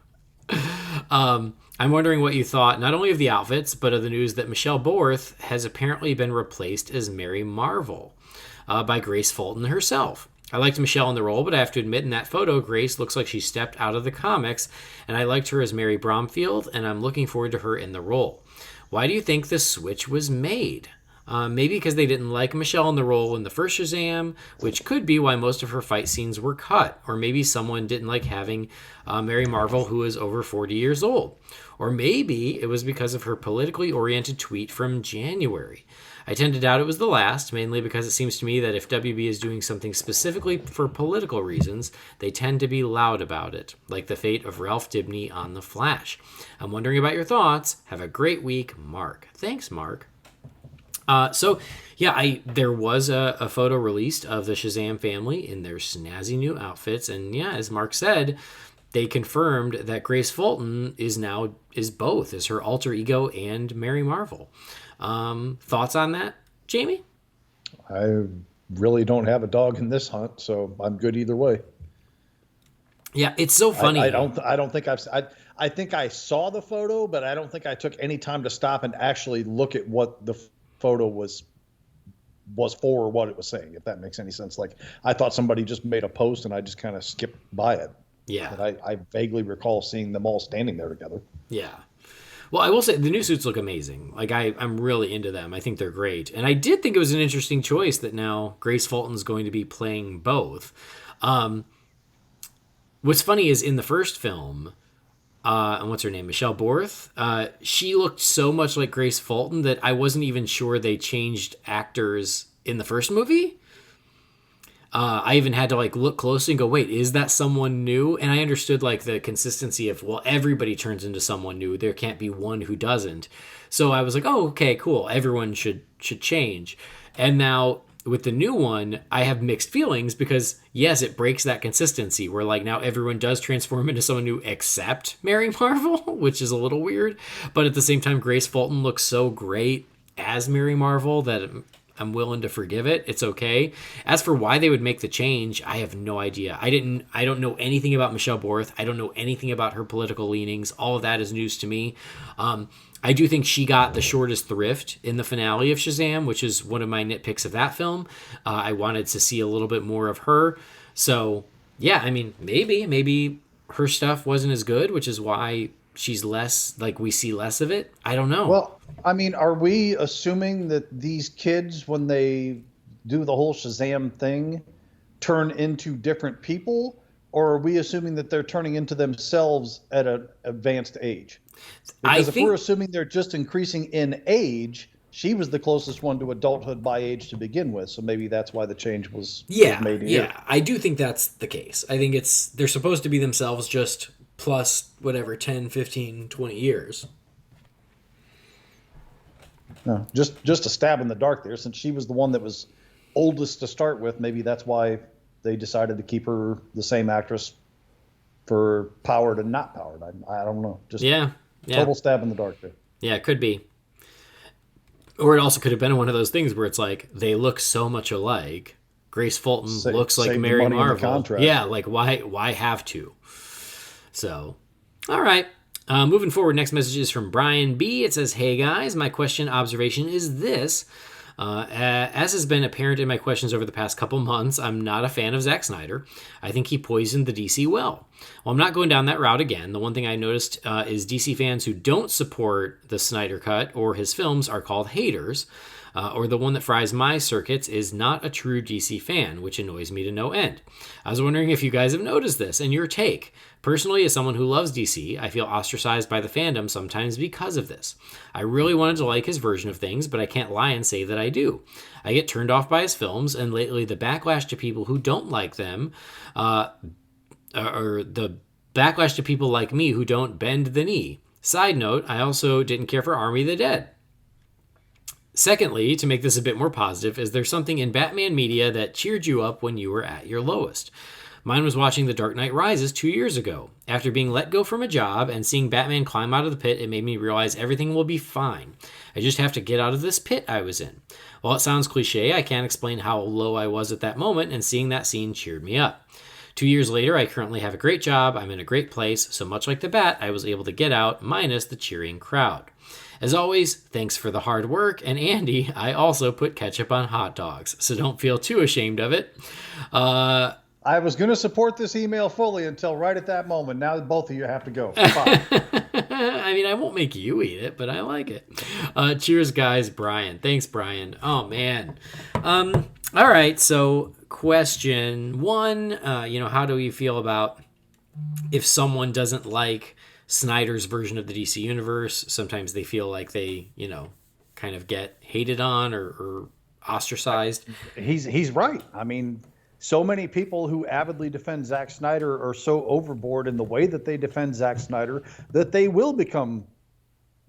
I'm wondering what you thought not only of the outfits, but of the news that Michelle Borth has apparently been replaced as Mary Marvel by Grace Fulton herself. I liked Michelle in the role, but I have to admit in that photo, Grace looks like she stepped out of the comics, and I liked her as Mary Bromfield, and I'm looking forward to her in the role. Why do you think the switch was made? Maybe because they didn't like Michelle in the role in the first Shazam, which could be why most of her fight scenes were cut. Or maybe someone didn't like having Mary Marvel, who is over 40 years old. Or maybe it was because of her politically oriented tweet from January. I tend to doubt it was the last, mainly because it seems to me that if WB is doing something specifically for political reasons, they tend to be loud about it, like the fate of Ralph Dibny on The Flash. I'm wondering about your thoughts. Have a great week, Mark. Thanks, Mark. There was a photo released of the Shazam family in their snazzy new outfits, and yeah, as Mark said, they confirmed that Grace Fulton is both, is her alter ego and Mary Marvel. Thoughts on that, Jamie? I really don't have a dog in this hunt, so I'm good either way. Yeah, it's so funny. I don't think I think I saw the photo, but I don't think I took any time to stop and actually look at what the photo was for or what it was saying, if that makes any sense. Like, I thought somebody just made a post and I just kind of skipped by it. Yeah. But I vaguely recall seeing them all standing there together. Yeah. Well, I will say the new suits look amazing. Like, I'm really into them. I think they're great. And I did think it was an interesting choice that now Grace Fulton's going to be playing both. What's funny is in the first film, and what's her name? Michelle Borth. She looked so much like Grace Fulton that I wasn't even sure they changed actors in the first movie. I even had to like look closely and go, wait, is that someone new? And I understood like the consistency of, well, everybody turns into someone new. There can't be one who doesn't. So I was like, oh, okay, cool. Everyone should change. And now with the new one, I have mixed feelings because yes, it breaks that consistency where like now everyone does transform into someone new except Mary Marvel, which is a little weird. But at the same time, Grace Fulton looks so great as Mary Marvel that I'm willing to forgive it. It's okay. As for why they would make the change, I have no idea. I don't know anything about Michelle Borth. I don't know anything about her political leanings. All of that is news to me. I do think she got the shortest thrift in the finale of Shazam, which is one of my nitpicks of that film. I wanted to see a little bit more of her. So, yeah, I mean, maybe her stuff wasn't as good, which is why she's less, like, we see less of it. I don't know. Well, I mean, are we assuming that these kids, when they do the whole Shazam thing, turn into different people? Or are we assuming that they're turning into themselves at an advanced age? Because if we're assuming they're just increasing in age, she was the closest one to adulthood by age to begin with. So maybe that's why the change was made here. Yeah, I do think that's the case. I think they're supposed to be themselves just plus whatever, 10, 15, 20 years. No, just a stab in the dark there. Since she was the one that was oldest to start with, maybe that's why they decided to keep her the same actress for powered and not powered. I don't know. Just total stab in the dark there. Yeah, it could be. Or it also could have been one of those things where it's like they look so much alike. Grace Fulton looks like Mary Marvel. Yeah, like why have to? So, all right. Moving forward, next message is from Brian B. It says, "Hey guys, my question observation is this. As has been apparent in my questions over the past couple months, I'm not a fan of Zack Snyder. I think he poisoned the DC well. Well, I'm not going down that route again. The one thing I noticed is DC fans who don't support the Snyder Cut or his films are called haters. Or the one that fries my circuits is not a true DC fan, which annoys me to no end. I was wondering if you guys have noticed this and your take. Personally, as someone who loves DC, I feel ostracized by the fandom sometimes because of this. I really wanted to like his version of things, but I can't lie and say that I do. I get turned off by his films, and lately the backlash to people who don't like them, or the backlash to people like me who don't bend the knee. Side note, I also didn't care for Army of the Dead. Secondly, to make this a bit more positive, is there something in Batman media that cheered you up when you were at your lowest? Mine was watching The Dark Knight Rises 2 years ago. After being let go from a job and seeing Batman climb out of the pit, it made me realize everything will be fine. I just have to get out of this pit I was in. While it sounds cliche, I can't explain how low I was at that moment, and seeing that scene cheered me up. 2 years later, I currently have a great job, I'm in a great place, so much like the Bat, I was able to get out, minus the cheering crowd. As always, thanks for the hard work, and Andy, I also put ketchup on hot dogs, so don't feel too ashamed of it. I was going to support this email fully until right at that moment. Now both of you have to go. Bye. I mean, I won't make you eat it, but I like it. Cheers, guys. Brian. Thanks, Brian. Oh, man. All right, so question one, how do you feel about if someone doesn't like Snyder's version of the DC universe? Sometimes they feel like they, kind of get hated on or ostracized. He's right. I mean, so many people who avidly defend Zack Snyder are so overboard in the way that they defend Zack Snyder that they will become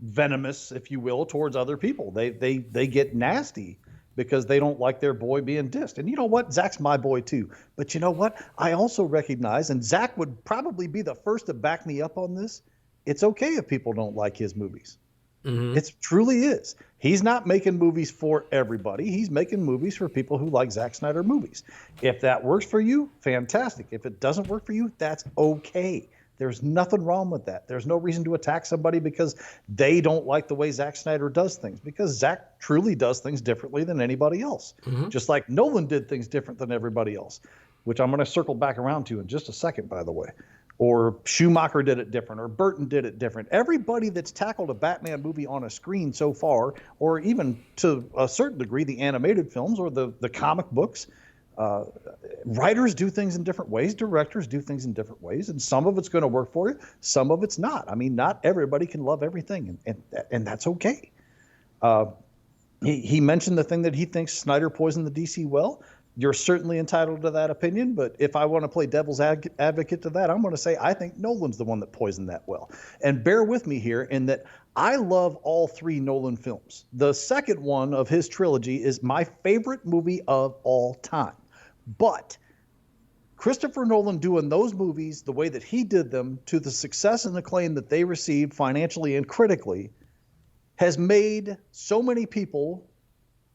venomous, if you will, towards other people. They get nasty because they don't like their boy being dissed. And you know what? Zack's my boy too. But you know what? I also recognize, and Zack would probably be the first to back me up on this, it's okay if people don't like his movies. Mm-hmm. It truly is. He's not making movies for everybody. He's making movies for people who like Zack Snyder movies. If that works for you, fantastic. If it doesn't work for you, that's okay. There's nothing wrong with that. There's no reason to attack somebody because they don't like the way Zack Snyder does things, because Zack truly does things differently than anybody else. Mm-hmm. Just like Nolan did things different than everybody else, which I'm going to circle back around to in just a second, by the way. Or Schumacher did it different, or Burton did it different. Everybody that's tackled a Batman movie on a screen so far, or even to a certain degree the animated films or the comic books, writers do things in different ways, directors do things in different ways, and some of it's going to work for you, some of it's not. I mean, not everybody can love everything, and that's okay. He mentioned the thing that he thinks Snyder poisoned the DC well. You're certainly entitled to that opinion, but if I want to play devil's advocate to that, I'm going to say I think Nolan's the one that poisoned that well. And bear with me here in that I love all three Nolan films. The second one of his trilogy is my favorite movie of all time. But Christopher Nolan doing those movies the way that he did them, to the success and acclaim that they received financially and critically, has made so many people,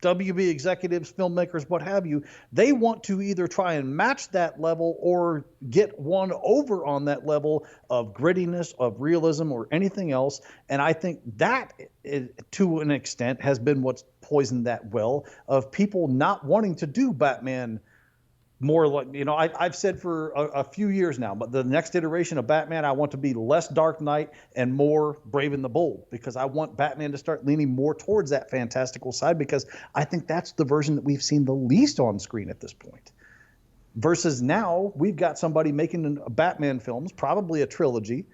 WB executives, filmmakers, what have you, they want to either try and match that level or get one over on that level of grittiness, of realism, or anything else. And I think that, to an extent, has been what's poisoned that well, of people not wanting to do Batman more like, I've said for a few years now, but the next iteration of Batman, I want to be less Dark Knight and more Brave and the Bold, because I want Batman to start leaning more towards that fantastical side, because I think that's the version that we've seen the least on screen at this point. Versus now, we've got somebody making Batman films, probably a trilogy,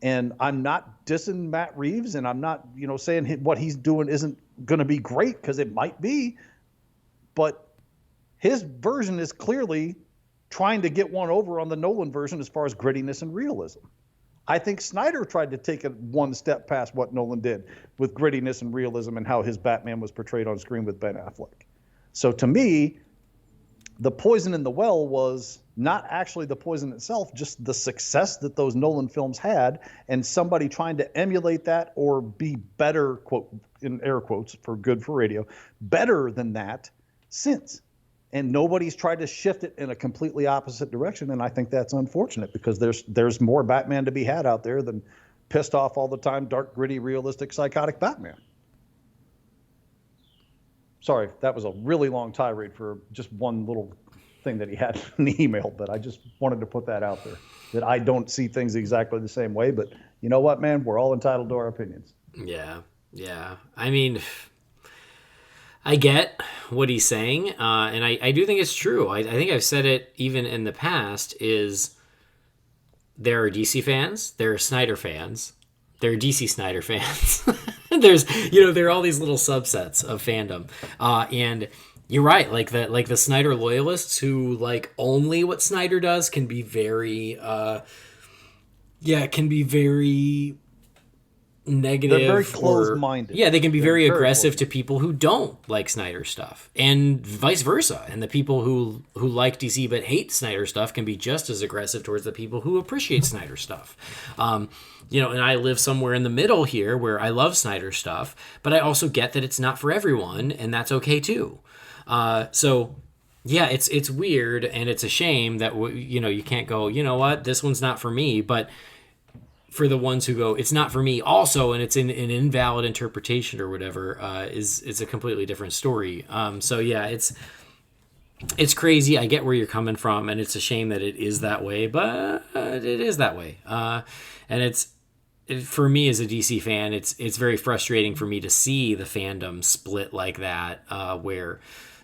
and I'm not dissing Matt Reeves, and I'm not, saying what he's doing isn't going to be great, because it might be, but his version is clearly trying to get one over on the Nolan version as far as grittiness and realism. I think Snyder tried to take it one step past what Nolan did with grittiness and realism and how his Batman was portrayed on screen with Ben Affleck. So to me, the poison in the well was not actually the poison itself, just the success that those Nolan films had, and somebody trying to emulate that or be better, quote, in air quotes for good for radio, better than that since. And nobody's tried to shift it in a completely opposite direction, and I think that's unfortunate, because there's more Batman to be had out there than pissed off all the time, dark, gritty, realistic, psychotic Batman. Sorry, that was a really long tirade for just one little thing that he had in the email, but I just wanted to put that out there, that I don't see things exactly the same way, but you know what, man? We're all entitled to our opinions. Yeah. I mean, I get what he's saying, and I do think it's true. I think I've said it even in the past, is there are DC fans, there are Snyder fans, there are DC Snyder fans. There are all these little subsets of fandom. And you're right, like the Snyder loyalists who like only what Snyder does can be very negative. They're very closed-minded. They can be very aggressive to people who don't like Snyder stuff, and vice versa. And the people who like DC but hate Snyder stuff can be just as aggressive towards the people who appreciate Snyder stuff. And I live somewhere in the middle here where I love Snyder stuff, but I also get that it's not for everyone, and that's okay too. So yeah, it's weird, and it's a shame that you can't go, you know what, this one's not for me, but for the ones who go, it's not for me also, and it's an invalid interpretation or whatever, is a completely different story. So yeah, it's crazy. I get where you're coming from, and it's a shame that it is that way, but it is that way. And for me as a DC fan, it's very frustrating for me to see the fandom split like that, where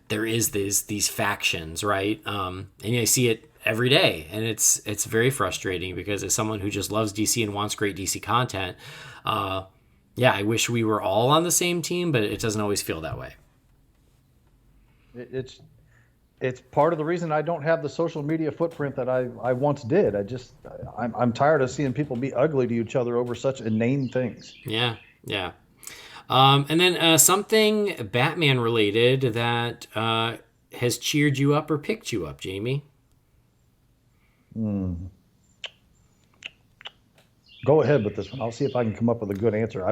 there is these factions, right? And I see it every day, and it's very frustrating, because as someone who just loves DC and wants great DC content, I wish we were all on the same team, but it doesn't always feel that way. It's part of the reason I don't have the social media footprint that I once did. I'm tired of seeing people be ugly to each other over such inane things. Yeah. And then something Batman related that has cheered you up or picked you up, Jamie. Go ahead with this one. I'll see if I can come up with a good answer.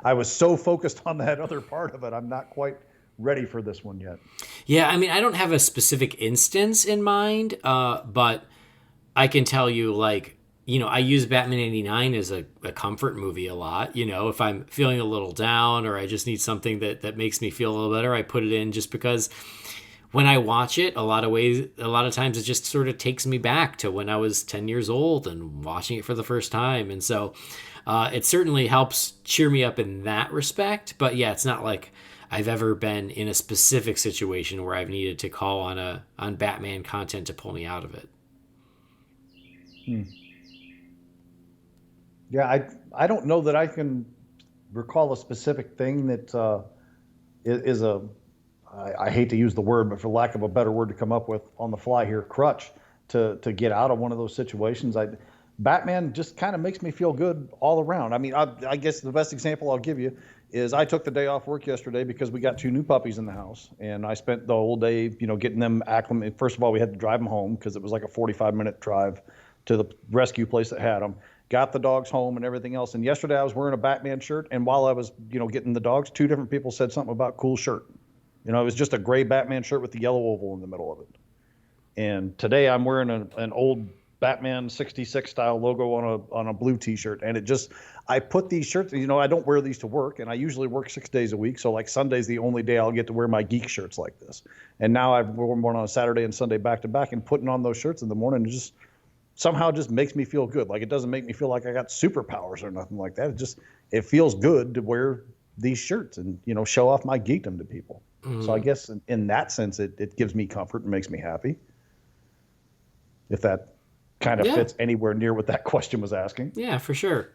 I was so focused on that other part of it, I'm not quite ready for this one yet. Yeah, I mean, I don't have a specific instance in mind, but I can tell you, like, I use Batman 89 as a comfort movie a lot. If I'm feeling a little down or I just need something that makes me feel a little better, I put it in just because when I watch it, a lot of times it just sort of takes me back to when I was 10 years old and watching it for the first time. And so it certainly helps cheer me up in that respect. But yeah, it's not like I've ever been in a specific situation where I've needed to call on Batman content to pull me out of it. Yeah, I don't know that I can recall a specific thing that is a I hate to use the word, but for lack of a better word to come up with on the fly here, crutch to get out of one of those situations. Batman just kind of makes me feel good all around. I mean, I guess the best example I'll give you is I took the day off work yesterday because we got 2 new puppies in the house, and I spent the whole day, getting them acclimated. First of all, we had to drive them home because it was like a 45-minute drive to the rescue place that had them. Got the dogs home and everything else. And yesterday I was wearing a Batman shirt, and while I was, getting the dogs, 2 different people said something about cool shirt. It was just a gray Batman shirt with the yellow oval in the middle of it. And today I'm wearing an old Batman 66 style logo on a blue t-shirt. And I put these shirts, I don't wear these to work, and I usually work 6 days a week. So like Sunday's the only day I'll get to wear my geek shirts like this. And now I've worn one on a Saturday and Sunday back to back, and putting on those shirts in the morning just somehow just makes me feel good. Like, it doesn't make me feel like I got superpowers or nothing like that. It feels good to wear these shirts and, show off my geekdom to people. So I guess in that sense, it gives me comfort and makes me happy. If that kind of fits anywhere near what that question was asking. Yeah, for sure.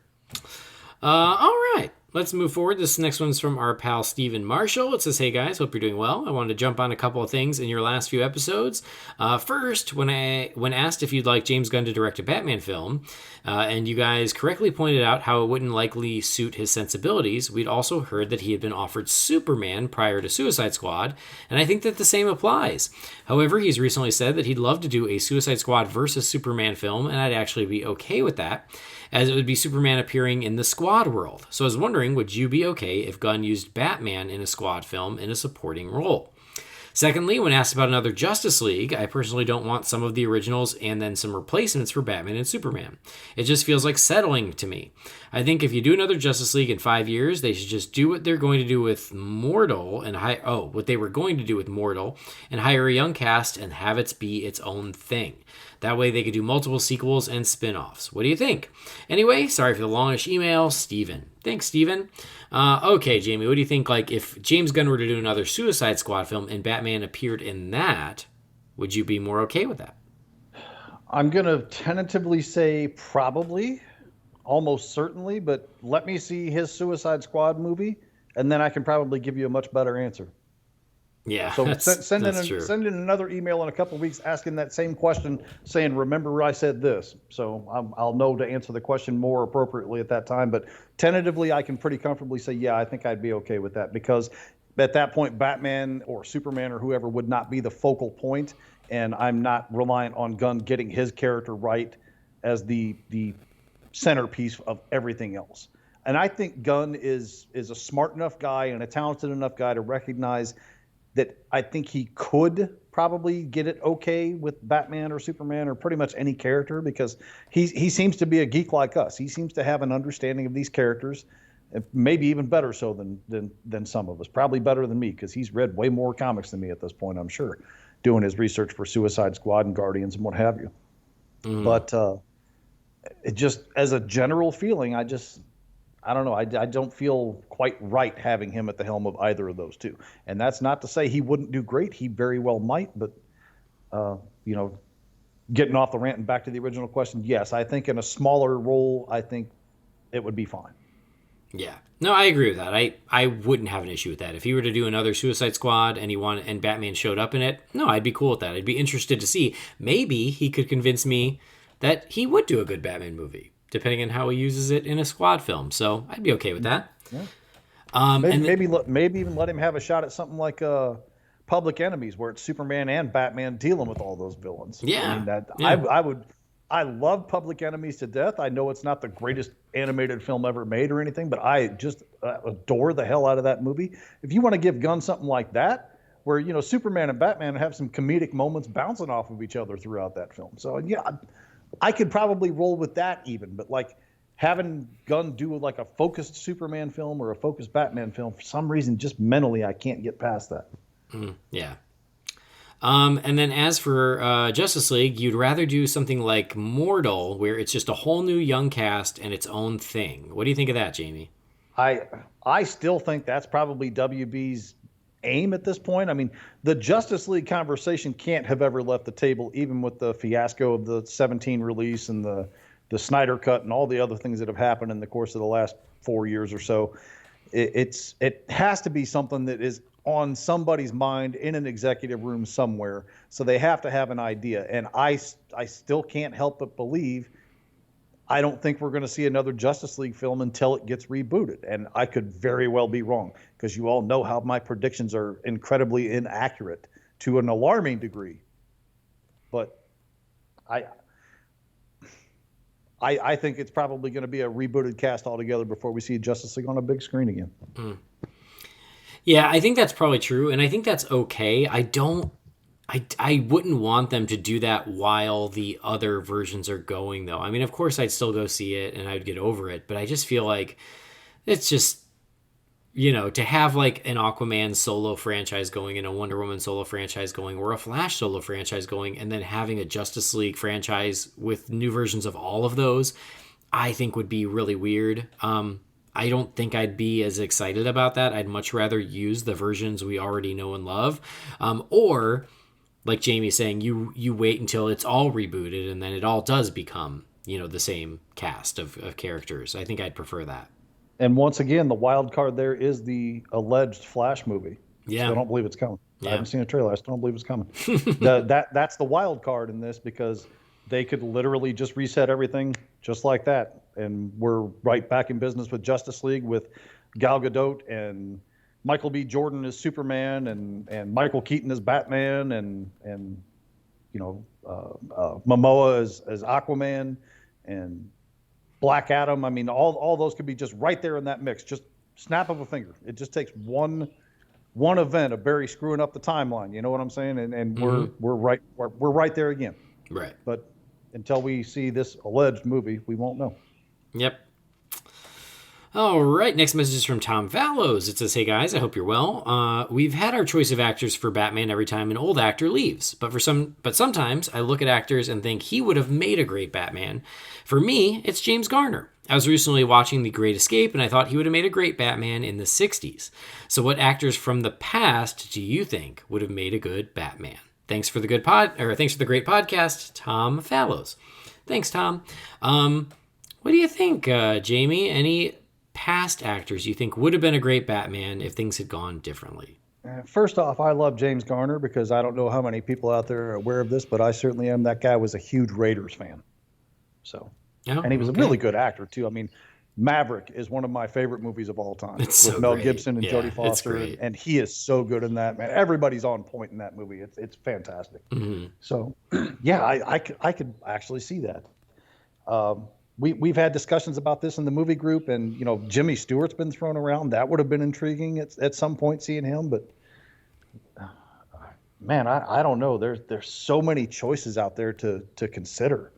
All right. Let's move forward. This next one's from our pal Stephen Marshall. It says, "Hey guys, hope you're doing well. I wanted to jump on a couple of things in your last few episodes. First, when asked if you'd like James Gunn to direct a Batman film, and you guys correctly pointed out how it wouldn't likely suit his sensibilities, we'd also heard that he had been offered Superman prior to Suicide Squad, and I think that the same applies. However, he's recently said that he'd love to do a Suicide Squad versus Superman film, and I'd actually be okay with that, as it would be Superman appearing in the Squad world. So I was wondering, would you be okay if Gunn used Batman in a Squad film in a supporting role? Secondly, when asked about another Justice League, I personally don't want some of the originals and then some replacements for Batman and Superman. It just feels like settling to me. I think if you do another Justice League in 5 years, they should just do what they're going to do with Mortal and what they were going to do with Mortal and hire a young cast and have it be its own thing. That way they could do multiple sequels and spin-offs. What do you think? Anyway, sorry for the longish email, Steven." Thanks, Steven. Okay, Jamie, what do you think? Like, if James Gunn were to do another Suicide Squad film and Batman appeared in that, would you be more okay with that? I'm going to tentatively say probably, almost certainly, but let me see his Suicide Squad movie, and then I can probably give you a much better answer. Yeah, so send true. in another email in a couple of weeks asking that same question, saying, remember I said this. So I'll know to answer the question more appropriately at that time. But tentatively, I can pretty comfortably say, yeah, I think I'd be okay with that, because at that point, Batman or Superman or whoever would not be the focal point, and I'm not reliant on Gunn getting his character right as the centerpiece of everything else. And I think Gunn is a smart enough guy and a talented enough guy to recognize that I think he could probably get it okay with Batman or Superman or pretty much any character, because he seems to be a geek like us. He seems to have an understanding of these characters, maybe even better so than some of us. Probably better than me, because he's read way more comics than me at this point, I'm sure, doing his research for Suicide Squad and Guardians and what have you. But it just, as a general feeling, I don't know. I don't feel quite right having him at the helm of either of those two. And that's not to say he wouldn't do great. He very well might. But, getting off the rant and back to the original question, yes, I think in a smaller role, I think it would be fine. Yeah. No, I agree with that. I wouldn't have an issue with that. If he were to do another Suicide Squad and Batman showed up in it, no, I'd be cool with that. I'd be interested to see. Maybe he could convince me that he would do a good Batman movie, depending on how he uses it in a Squad film. So I'd be okay with that. Yeah. Maybe even let him have a shot at something like Public Enemies, where it's Superman and Batman dealing with all those villains. Yeah. I love Public Enemies to death. I know it's not the greatest animated film ever made or anything, but I just adore the hell out of that movie. If you want to give Gunn something like that, where Superman and Batman have some comedic moments bouncing off of each other throughout that film. So yeah, I could probably roll with that even, but like having Gunn do like a focused Superman film or a focused Batman film, for some reason, just mentally, I can't get past that. Yeah. And then as for Justice League, you'd rather do something like Mortal, where it's just a whole new young cast and its own thing. What do you think of that, Jamie? I still think that's probably WB's aim at this point. I mean, the Justice League conversation can't have ever left the table, even with the fiasco of the 17 release and the Snyder Cut and all the other things that have happened in the course of the last 4 years or so. It has to be something that is on somebody's mind in an executive room somewhere. So they have to have an idea. And I still can't help but believe, I don't think we're going to see another Justice League film until it gets rebooted. And I could very well be wrong, because you all know how my predictions are incredibly inaccurate to an alarming degree. But I think it's probably going to be a rebooted cast altogether before we see Justice League on a big screen again. Yeah, I think that's probably true, and I think that's okay. I wouldn't want them to do that while the other versions are going, though. I mean, of course, I'd still go see it, and I'd get over it, but I just feel like it's just, to have like an Aquaman solo franchise going and a Wonder Woman solo franchise going or a Flash solo franchise going, and then having a Justice League franchise with new versions of all of those, I think would be really weird. I don't think I'd be as excited about that. I'd much rather use the versions we already know and love. Or, like Jamie's saying, you wait until it's all rebooted and then it all does become, the same cast of characters. I think I'd prefer that. And once again, the wild card there is the alleged Flash movie. Yeah. I don't believe it's coming. Yeah. I haven't seen a trailer. I still don't believe it's coming. That's the wild card in this, because they could literally just reset everything just like that. And we're right back in business with Justice League, with Gal Gadot and Michael B. Jordan as Superman and Michael Keaton as Batman and Momoa as Aquaman and Black Adam. I mean, all those could be just right there in that mix. Just snap of a finger. It just takes one event of Barry screwing up the timeline. You know what I'm saying? And we're right there again. Right. But until we see this alleged movie, we won't know. Yep. All right, next message is from Tom Vallows. It says, "Hey guys, I hope you're well. We've had our choice of actors for Batman every time an old actor leaves, but sometimes I look at actors and think he would have made a great Batman. For me, it's James Garner. I was recently watching The Great Escape, and I thought he would have made a great Batman in the 60s. So what actors from the past do you think would have made a good Batman? Thanks for the great podcast, Tom Vallows." Thanks, Tom. What do you think, Jamie? Any past actors you think would have been a great Batman if things had gone differently? First off, I love James Garner, because I don't know how many people out there are aware of this, but I certainly am. That guy was a huge Raiders fan. So, and he was a really good actor too. I mean, Maverick is one of my favorite movies of all time, with Mel Gibson and Jodie Foster, and he is so good in that, man. Everybody's on point in that movie. It's fantastic. Mm-hmm. So, yeah, I could actually see that. We've had discussions about this in the movie group, and Jimmy Stewart's been thrown around. That would have been intriguing at some point, seeing him. But man, I don't know. There's so many choices out there to consider.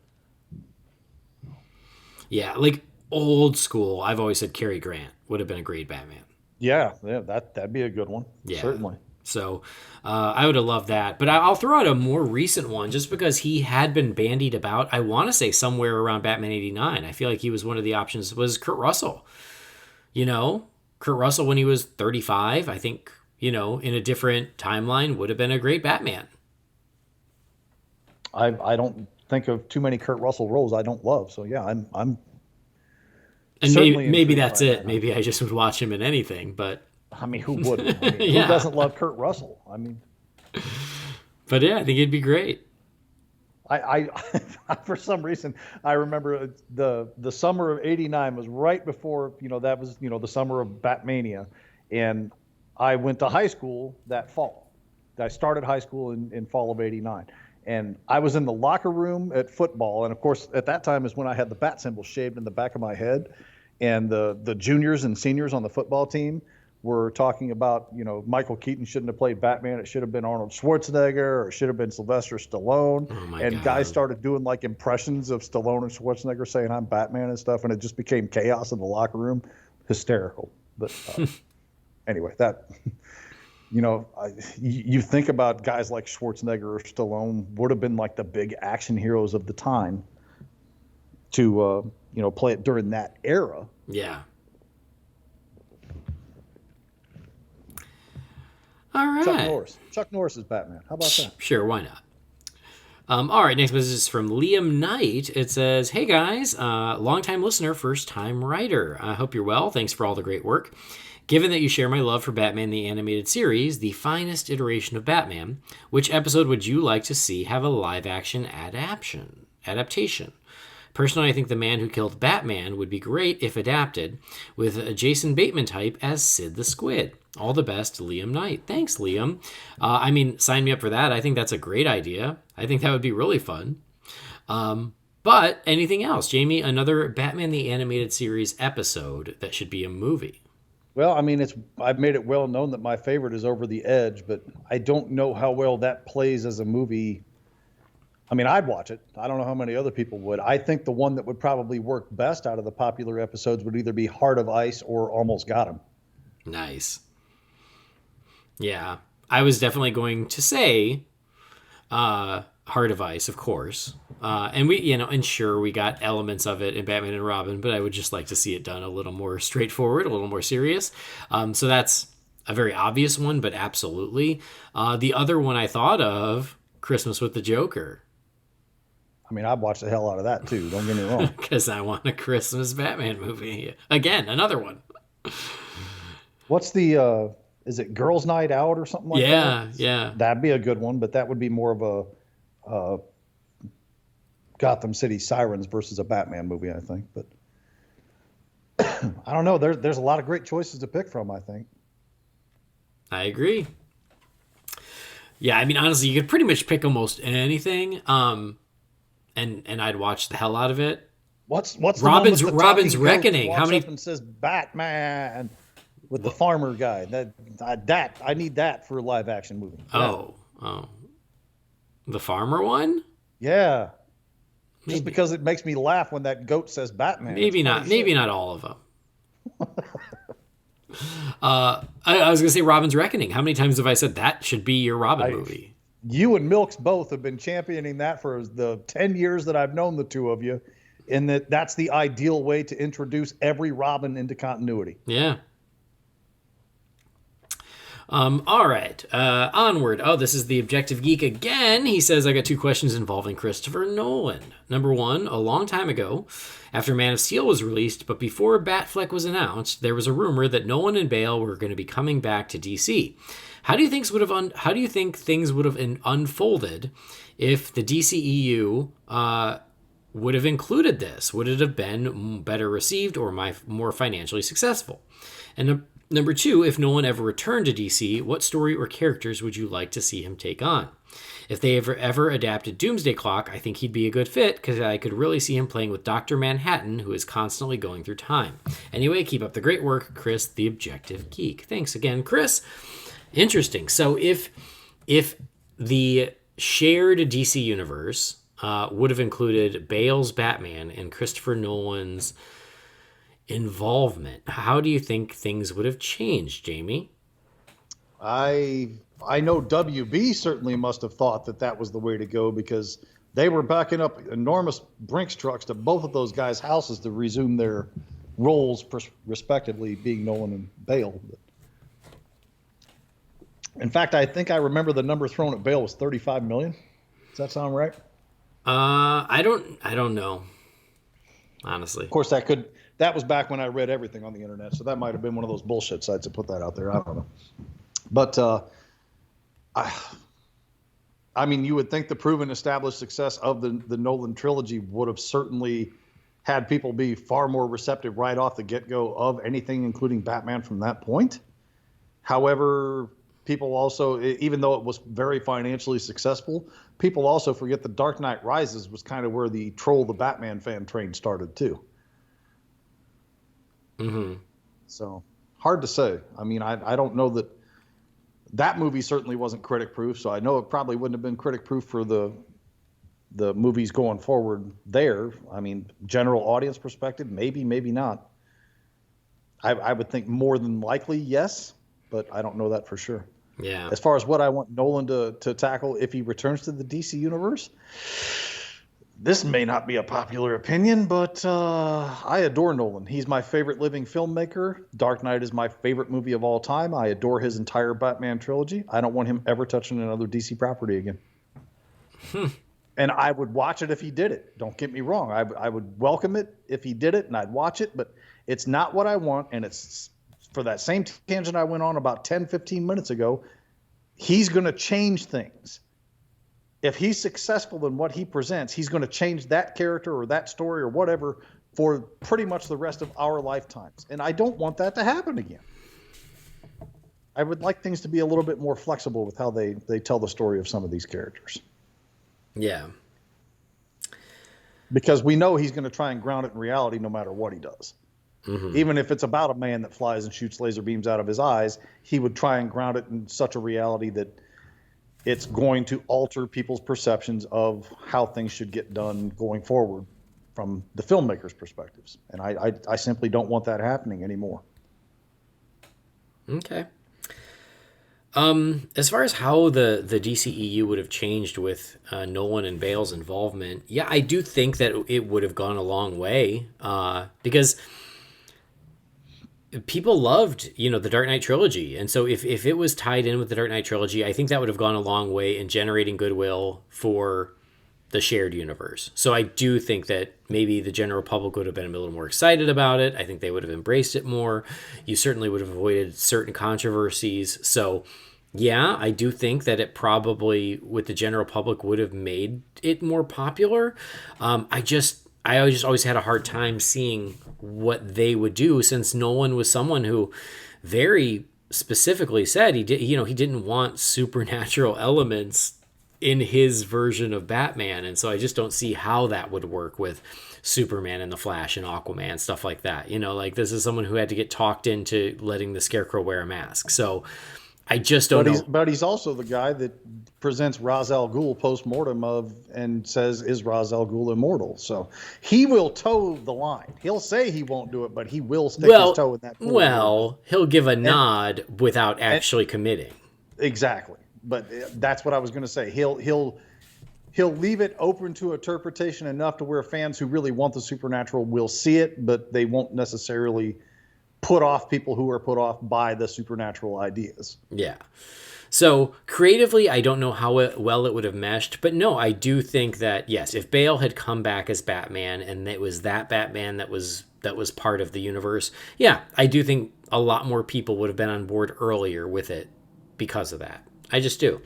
Yeah, like old school. I've always said Cary Grant would have been a great Batman. Yeah, that'd be a good one. Yeah, certainly. So I would have loved that. But I'll throw out a more recent one just because he had been bandied about. I want to say somewhere around Batman 89. I feel like he was one of the options, was Kurt Russell. Kurt Russell when he was 35, I think, in a different timeline would have been a great Batman. I don't think of too many Kurt Russell roles I don't love. So yeah, I'm and maybe that's it. Maybe I just would watch him in anything, but I mean, who wouldn't? I mean, who doesn't love Kurt Russell? I mean, but yeah, I think it'd be great. I for some reason, I remember the summer of '89 was right before, that was, the summer of Batmania. And I went to high school that fall. I started high school in fall of '89. And I was in the locker room at football. And of course, at that time is when I had the bat symbol shaved in the back of my head. And the juniors and seniors on the football team were talking about, Michael Keaton shouldn't have played Batman. It should have been Arnold Schwarzenegger, or it should have been Sylvester Stallone. And guys started doing like impressions of Stallone and Schwarzenegger saying I'm Batman and stuff. And it just became chaos in the locker room. Hysterical. But anyway, that, you think about guys like Schwarzenegger or Stallone would have been like the big action heroes of the time to, play it during that era. Yeah. All right. Chuck Norris is Batman. How about that? Sure, why not? All right, next message is from Liam Knight. It says, "Hey guys, long-time listener, first-time writer. I hope you're well. Thanks for all the great work. Given that you share my love for Batman the Animated Series, the finest iteration of Batman, which episode would you like to see have a live-action adaptation? Personally, I think The Man Who Killed Batman would be great if adapted, with a Jason Bateman type as Sid the Squid. All the best, Liam Knight. Thanks, Liam. Sign me up for that. I think that's a great idea. I think that would be really fun. But anything else? Jamie, another Batman the Animated Series episode that should be a movie. Well, I've made it well known that my favorite is Over the Edge, but I don't know how well that plays as a movie. I'd watch it. I don't know how many other people would. I think the one that would probably work best out of the popular episodes would either be Heart of Ice or Almost Got Him. Nice. Yeah. I was definitely going to say Heart of Ice, of course. And sure, we got elements of it in Batman and Robin, but I would just like to see it done a little more straightforward, a little more serious. So that's a very obvious one, but absolutely. The other one I thought of, Christmas with the Joker. I'd watch the hell out of that too. Don't get me wrong. Because I want a Christmas Batman movie. Again, another one. What's the, is it Girls Night Out or something like that? Yeah. That'd be a good one, but that would be more of a Gotham City Sirens versus a Batman movie, I think. But I don't know. There's a lot of great choices to pick from, I think. I agree. Yeah, honestly, you could pretty much pick almost anything. And I'd watch the hell out of it. What's Robin's Reckoning? How many? Up and says Batman with the farmer guy. I need that for a live action movie. Oh, the farmer one? Yeah. Maybe. Just because it makes me laugh when that goat says Batman. Maybe not. Maybe not all of them. I was gonna say Robin's Reckoning. How many times have I said that should be your Robin movie? You and Milks both have been championing that for the 10 years that I've known the two of you, in that's the ideal way to introduce every Robin into continuity. Yeah. All right. Onward. Oh, this is the Objective Geek again. He says, I got 2 questions involving Christopher Nolan. Number 1, a long time ago, after Man of Steel was released, but before Batfleck was announced, there was a rumor that Nolan and Bale were going to be coming back to DC. How do you think things would have unfolded if the DCEU would have included this? Would it have been better received or more financially successful? And number 2, if Nolan ever returned to DC, what story or characters would you like to see him take on? If they ever adapted Doomsday Clock, I think he'd be a good fit because I could really see him playing with Dr. Manhattan, who is constantly going through time. Anyway, keep up the great work, Chris, the Objective Geek. Thanks again, Chris. Interesting. So if the shared DC universe would have included Bale's Batman and Christopher Nolan's involvement, how do you think things would have changed, Jamie? I know WB certainly must have thought that was the way to go because they were backing up enormous Brinks trucks to both of those guys' houses to resume their roles, respectively, being Nolan and Bale. In fact, I think I remember the number thrown at Bale was $35 million. Does that sound right? I don't know, honestly. Of course, that was back when I read everything on the internet, so that might have been one of those bullshit sites that put that out there. I don't know. But you would think the proven established success of the Nolan trilogy would have certainly had people be far more receptive right off the get-go of anything, including Batman from that point. However, people also, even though it was very financially successful, people also forget that Dark Knight Rises was kind of where the Troll the Batman fan train started too. Mm-hmm. So hard to say. I don't know that movie certainly wasn't critic proof, so I know it probably wouldn't have been critic proof for the movies going forward there. General audience perspective, maybe not. I would think more than likely yes, but I don't know that for sure. Yeah. As far as what I want Nolan to tackle if he returns to the DC universe, this may not be a popular opinion, but I adore Nolan. He's my favorite living filmmaker. Dark Knight is my favorite movie of all time. I adore his entire Batman trilogy. I don't want him ever touching another DC property again. And I would watch it if he did it. Don't get me wrong. I would welcome it if he did it, and I'd watch it, but it's not what I want, and it's for that same tangent I went on about 10, 15 minutes ago, he's going to change things. If he's successful in what he presents, he's going to change that character or that story or whatever for pretty much the rest of our lifetimes. And I don't want that to happen again. I would like things to be a little bit more flexible with how they tell the story of some of these characters. Yeah. Because we know he's going to try and ground it in reality no matter what he does. Mm-hmm. Even if it's about a man that flies and shoots laser beams out of his eyes, he would try and ground it in such a reality that it's going to alter people's perceptions of how things should get done going forward from the filmmaker's perspectives. And I simply don't want that happening anymore. Okay. As far as how the DCEU would have changed with Nolan and Bale's involvement, yeah, I do think that it would have gone a long way because people loved, the Dark Knight trilogy. And so if it was tied in with the Dark Knight trilogy, I think that would have gone a long way in generating goodwill for the shared universe. So I do think that maybe the general public would have been a little more excited about it. I think they would have embraced it more. You certainly would have avoided certain controversies. So yeah, I do think that it probably with the general public would have made it more popular. I always had a hard time seeing what they would do, since Nolan was someone who very specifically said he didn't want supernatural elements in his version of Batman. And so I just don't see how that would work with Superman and the Flash and Aquaman, stuff like that. This is someone who had to get talked into letting the Scarecrow wear a mask. So I just don't know. But he's also the guy that presents Ra's al Ghul post-mortem and says, is Ra's al Ghul immortal? So he will toe the line. He'll say he won't do it, but he will stick his toe in that pool. Well, he'll give a nod without actually committing. Exactly. But that's what I was going to say. He'll leave it open to interpretation enough to where fans who really want the supernatural will see it, but they won't necessarily put off people who are put off by the supernatural ideas. Yeah. So creatively, I don't know how well it would have meshed, but no, I do think that, yes, if Bale had come back as Batman and it was that Batman that was part of the universe, yeah, I do think a lot more people would have been on board earlier with it because of that. I just do.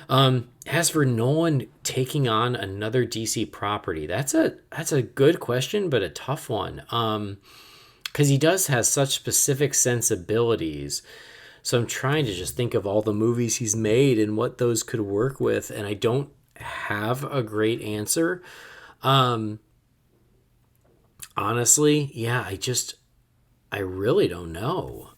As for Nolan taking on another DC property, that's a good question, but a tough one. Because he does have such specific sensibilities. So I'm trying to just think of all the movies he's made and what those could work with, and I don't have a great answer. Honestly, yeah, I really don't know.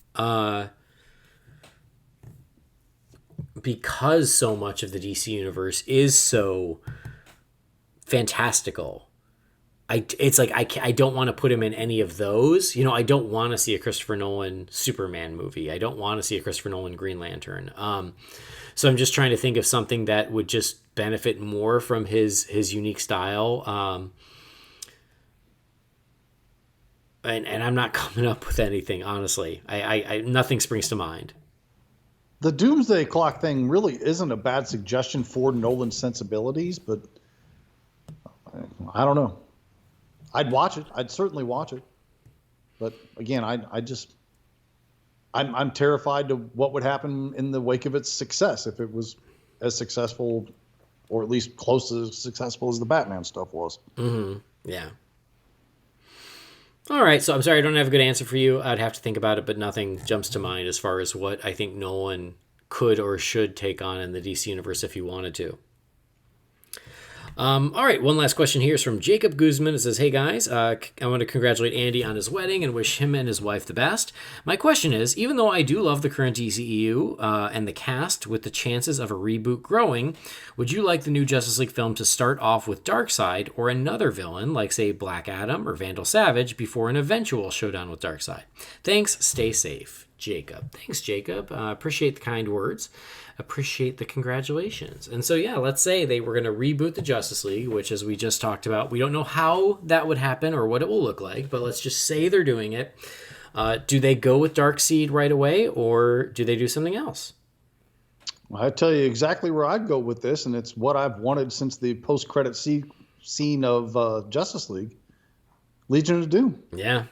Because so much of the DC universe is so fantastical, I don't want to put him in any of those. I don't want to see a Christopher Nolan Superman movie. I don't want to see a Christopher Nolan Green Lantern. So I'm just trying to think of something that would just benefit more from his unique style. And I'm not coming up with anything, honestly. I nothing springs to mind. The Doomsday Clock thing really isn't a bad suggestion for Nolan's sensibilities, but I don't know. I'd watch it. I'd certainly watch it. But again, I'm terrified to what would happen in the wake of its success if it was as successful, or at least close to as successful as the Batman stuff was. Mm-hmm. Yeah. All right, so I'm sorry I don't have a good answer for you. I'd have to think about it, but nothing jumps to mind as far as what I think Nolan could or should take on in the DC universe if he wanted to. All right, one last question here is from Jacob Guzman. It says, hey guys, I want to congratulate Andy on his wedding and wish him and his wife the best. My question is, even though I do love the current DCEU and the cast with the chances of a reboot growing, would you like the new Justice League film to start off with Darkseid or another villain like, say, Black Adam or Vandal Savage before an eventual showdown with Darkseid? Thanks, stay safe. Jacob. Thanks, Jacob. Appreciate the kind words. Appreciate the congratulations. And so, yeah, let's say they were going to reboot the Justice League, which, as we just talked about, we don't know how that would happen or what it will look like, but let's just say they're doing it. Do they go with Darkseid right away, or do they do something else? I tell you exactly where I'd go with this, and it's what I've wanted since the post-credit scene of Justice League. Legion of Doom. Yeah.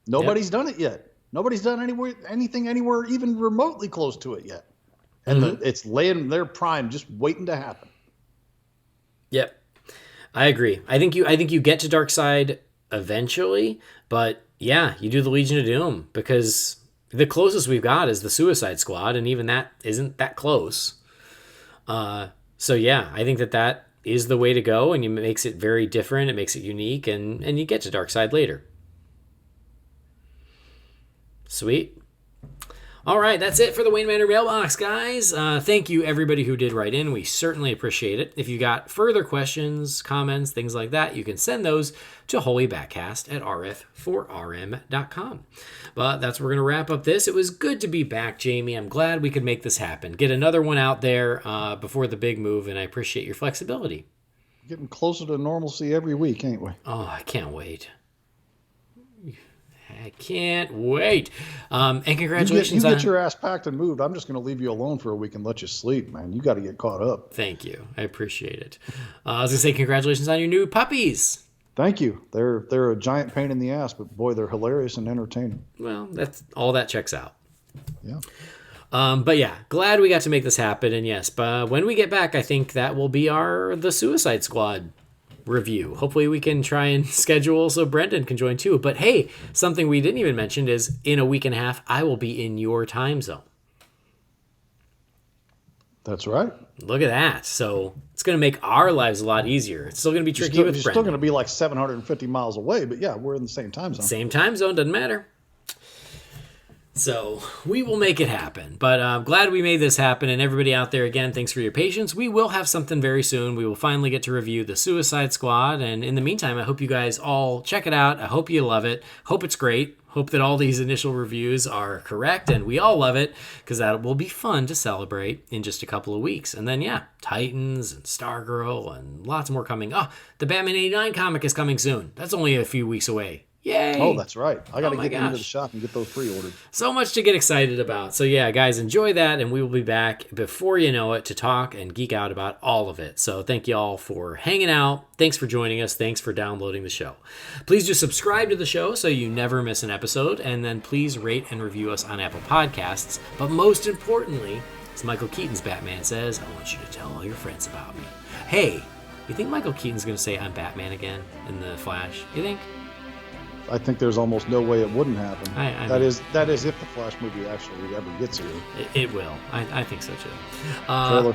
Nobody's done it yet. Nobody's done anything anywhere even remotely close to it yet. And it's laying there prime, just waiting to happen. Yep. I agree. I think you get to Darkseid eventually, but yeah, you do the Legion of Doom, because the closest we've got is the Suicide Squad, and even that isn't that close. So yeah, I think that is the way to go, and it makes it very different. It makes it unique, and you get to Darkseid later. Sweet. All right, that's it for the Wayne Manor Mailbox, guys. Thank you, everybody who did write in. We certainly appreciate it. If you got further questions, comments, things like that, you can send those to Holy BatCast at rf4rm.com. But that's where we're going to wrap up this. It was good to be back, Jamie. I'm glad we could make this happen. Get another one out there before the big move, and I appreciate your flexibility. Getting closer to normalcy every week, ain't we? Oh, I can't wait. I can't wait. And congratulations. You get your ass packed and moved. I'm just going to leave you alone for a week and let you sleep, man. You got to get caught up. Thank you. I appreciate it. I was going to say congratulations on your new puppies. Thank you. They're a giant pain in the ass, but boy, they're hilarious and entertaining. Well, that's all that checks out. Yeah. But yeah, glad we got to make this happen. And yes, but when we get back, I think that will be the Suicide Squad review. Hopefully we can try and schedule so Brendan can join too. But hey, something we didn't even mention is in a week and a half, I will be in your time zone. That's right. Look at that. So it's going to make our lives a lot easier. It's still going to be tricky with Brendan. You're still going to be like 750 miles away, but yeah, we're in the same time zone. Same time zone, doesn't matter. So we will make it happen. But I'm glad we made this happen. And everybody out there, again, thanks for your patience. We will have something very soon. We will finally get to review the Suicide Squad. And in the meantime, I hope you guys all check it out. I hope you love it. Hope it's great. Hope that all these initial reviews are correct and we all love it, because that will be fun to celebrate in just a couple of weeks. And then, yeah, Titans and Stargirl and lots more coming. Oh, the Batman 89 comic is coming soon. That's only a few weeks away. Yay! Oh, that's right. I got to get into the gosh. shop and get those pre-ordered. So much to get excited about. So yeah, guys, enjoy that, and we will be back before you know it to talk and geek out about all of it. So thank you all for hanging out. Thanks for joining us. Thanks for downloading the show. Please do subscribe to the show so you never miss an episode, and then please rate and review us on Apple Podcasts. But most importantly, as Michael Keaton's Batman says, I want you to tell all your friends about me. Hey, you think Michael Keaton's going to say I'm Batman again in The Flash? You think? I think there's almost no way it wouldn't happen. That is if the Flash movie actually ever gets here. It will. I think so too. Trailer.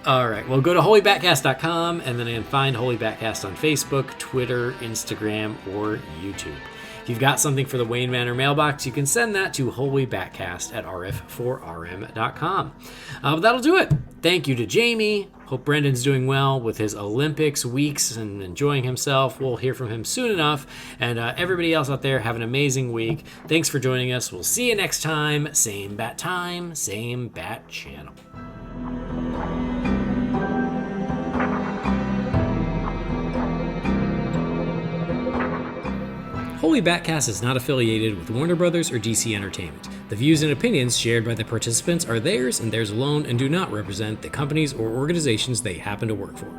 All right. Well, go to holybatcast.com and then find Holy BatCast on Facebook, Twitter, Instagram, or YouTube. If you've got something for the Wayne Manor mailbox, you can send that to holybatcast at rf4rm.com. But that'll do it. Thank you to Jamie. Hope Brendan's doing well with his Olympics weeks and enjoying himself. We'll hear from him soon enough. And everybody else out there, have an amazing week. Thanks for joining us. We'll see you next time. Same bat time, same bat channel. Holy BatCast is not affiliated with Warner Brothers or DC Entertainment. The views and opinions shared by the participants are theirs and theirs alone and do not represent the companies or organizations they happen to work for.